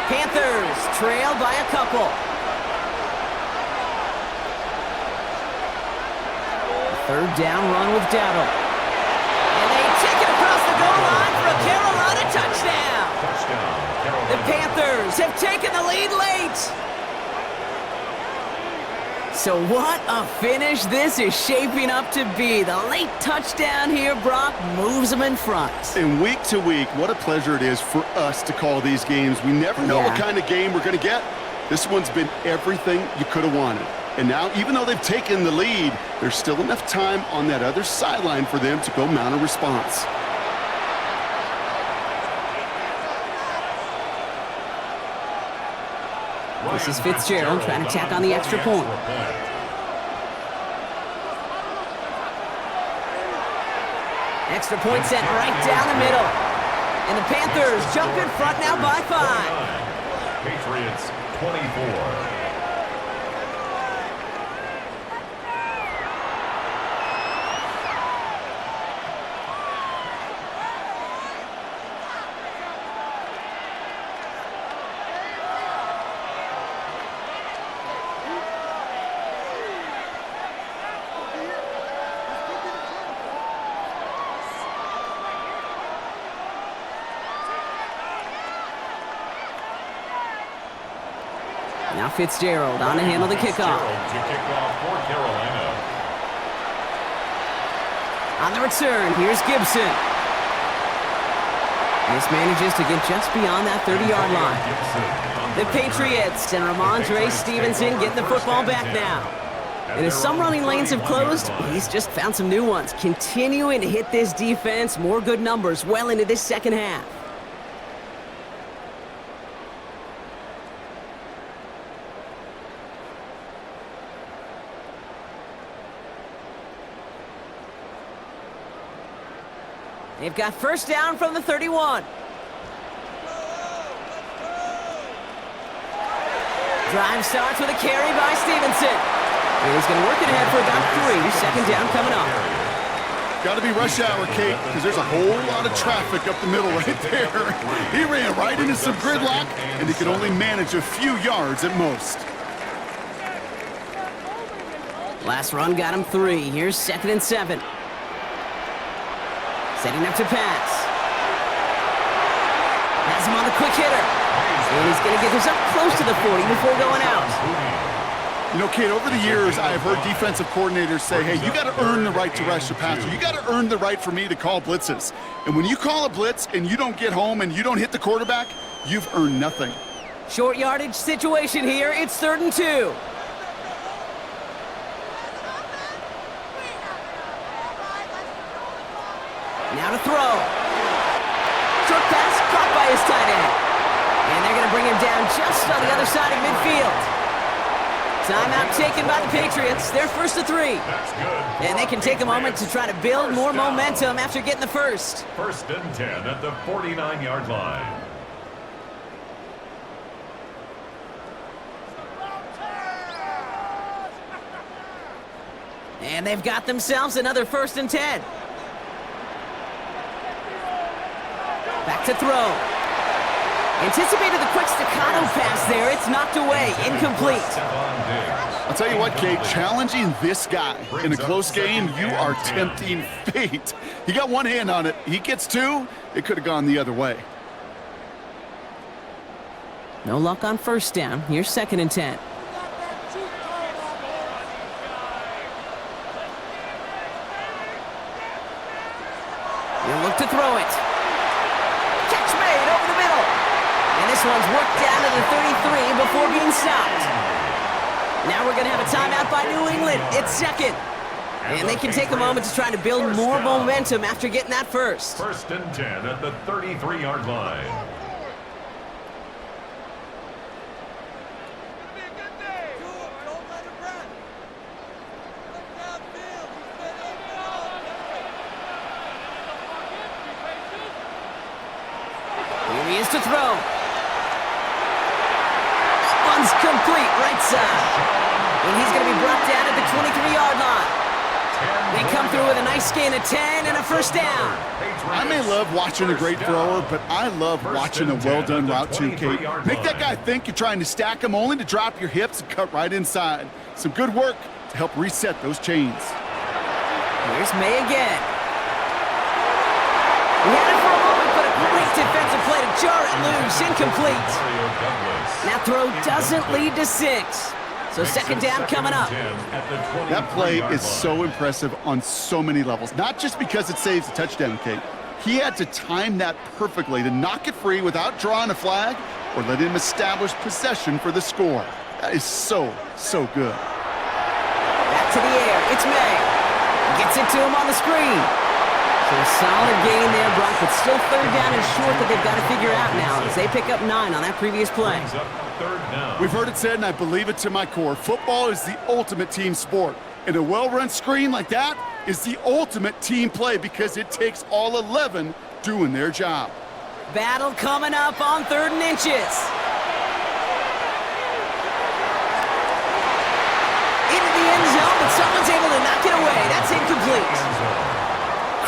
Panthers trail by a couple. 3rd down run with Dowdle. And they take it across the goal line for a Carolina touchdown. Carolina. The Panthers have taken the lead late. So what a finish this is shaping up to be. The late touchdown here, Brock, moves them in front. And week to week, what a pleasure it is for us to call these games. We never know what kind of game we're going to get. This one's been everything you could have wanted. And now, even though they've taken the lead, there's still enough time on that other sideline for them to go mount a response. This is Fitzgerald trying to tack on the extra point. Extra point sent right down the middle. And the Panthers jump in front now by 5. Patriots 24. Now Fitzgerald on to handle the kickoff. To kick off for Carolina. On the return, here's Gibson. This manages to get just beyond that 30-yard line. The Patriots and Ramondre Stevenson getting the football back now. And as some running lanes have closed, he's just found some new ones. Continuing to hit this defense, more good numbers well into this second half. They've got first down from the 31. Drive starts with a carry by Stevenson. And he's going to work it ahead for about 3. 2nd down coming up. Got to be rush hour, Kate, because there's a whole lot of traffic up the middle right there. He ran right into some gridlock, and he could only manage a few yards at most. Last run got him 3. Here's 2nd and 7. Setting up to pass. Has him on the quick hitter. And he's going to get this up close to the 40 before going out. You know, Kate, over the years, I have heard defensive coordinators say, hey, you got to earn the right to rush the passer. You got to earn the right for me to call blitzes. And when you call a blitz and you don't get home and you don't hit the quarterback, you've earned nothing. Short yardage situation here. It's 3rd and 2. Now to throw. Short pass caught by his tight end. And they're going to bring him down just on the other side of midfield. Timeout taken by the Patriots. They're 1st to 3. That's good. And they can take a moment to try to build more momentum after getting the first. 1st and 10 at the 49-yard line. And they've got themselves another 1st and 10. Back to throw. Anticipated the quick staccato pass there. It's knocked away. Incomplete. I'll tell you what, Kate, challenging this guy in a close game, you are tempting fate. He got one hand on it. He gets two. It could have gone the other way. No luck on 1st down. Here's 2nd and 10. He'll look to throw it. Catch made over the middle. And this one's worked down to the 33 before being stopped. Now we're going to have a timeout by New England. It's 2nd. And they can take a moment to try to build more momentum after getting that first. 1st and 10 at the 33-yard line. Here he is to throw. That one's complete, right side. And he's going to be brought down at the 23-yard line. They come through with a nice gain of 10 and a 1st down. I may love watching a great thrower, but I love watching a well-done route too, Kate. Make that guy think you're trying to stack him only to drop your hips and cut right inside. Some good work to help reset those chains. Here's May again. He had it for a moment, but a great defensive play to jar it loose. Incomplete. That throw doesn't lead to 6. So 2nd down coming up. That play is so impressive on so many levels. Not just because it saves a touchdown, Kate. He had to time that perfectly to knock it free without drawing a flag or let him establish possession for the score. That is so, so good. Back to the air. It's May. Gets it to him on the screen. So a solid gain there, Brock, but still 3rd down and short that they've got to figure out now as they pick up 9 on that previous play. We've heard it said, and I believe it to my core, football is the ultimate team sport. And a well-run screen like that is the ultimate team play because it takes all 11 doing their job. Battle coming up on 3rd and inches. Into the end zone, but someone's able to knock it away. That's incomplete.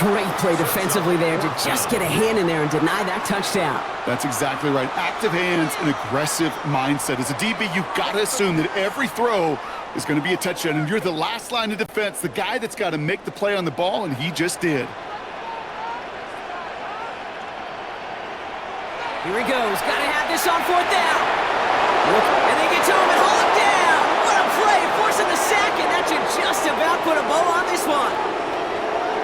Great play defensively there to just get a hand in there and deny that touchdown. That's exactly right. Active hands and aggressive mindset. As a DB, you've got to assume that every throw is going to be a touchdown, and you're the last line of defense, the guy that's got to make the play on the ball, and he just did. Here he goes. Got to have this on 4th down. And they get to him and hold him down. What a play, forcing the sack, and that should just about put a bow on this one.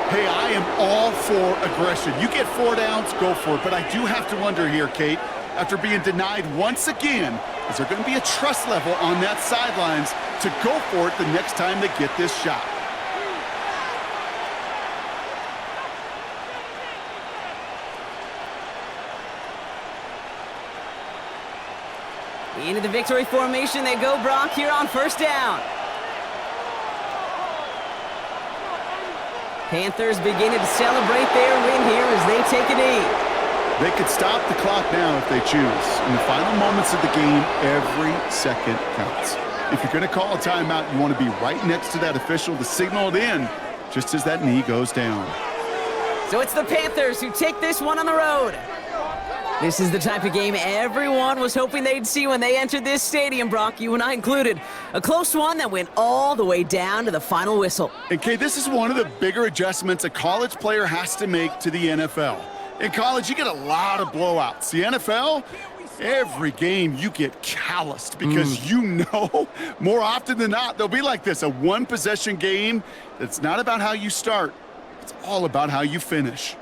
Hey, I am all for aggression. You get 4 downs, go for it. But I do have to wonder here, Kate, after being denied once again, is there going to be a trust level on that sidelines to go for it the next time they get this shot? Into the victory formation they go, Brock, here on 1st down. Panthers beginning to celebrate their win here as they take a knee. They could stop the clock now if they choose. In the final moments of the game, every second counts. If you're going to call a timeout, you want to be right next to that official to signal it in just as that knee goes down. So it's the Panthers who take this one on the road. This is the type of game everyone was hoping they'd see when they entered this stadium, Brock, you and I included. A close one that went all the way down to the final whistle. And, Kay, this is one of the bigger adjustments a college player has to make to the NFL. In college, you get a lot of blowouts. The NFL, every game you get calloused because you know more often than not they'll be like this, a one-possession game that's not about how you start. It's all about how you finish.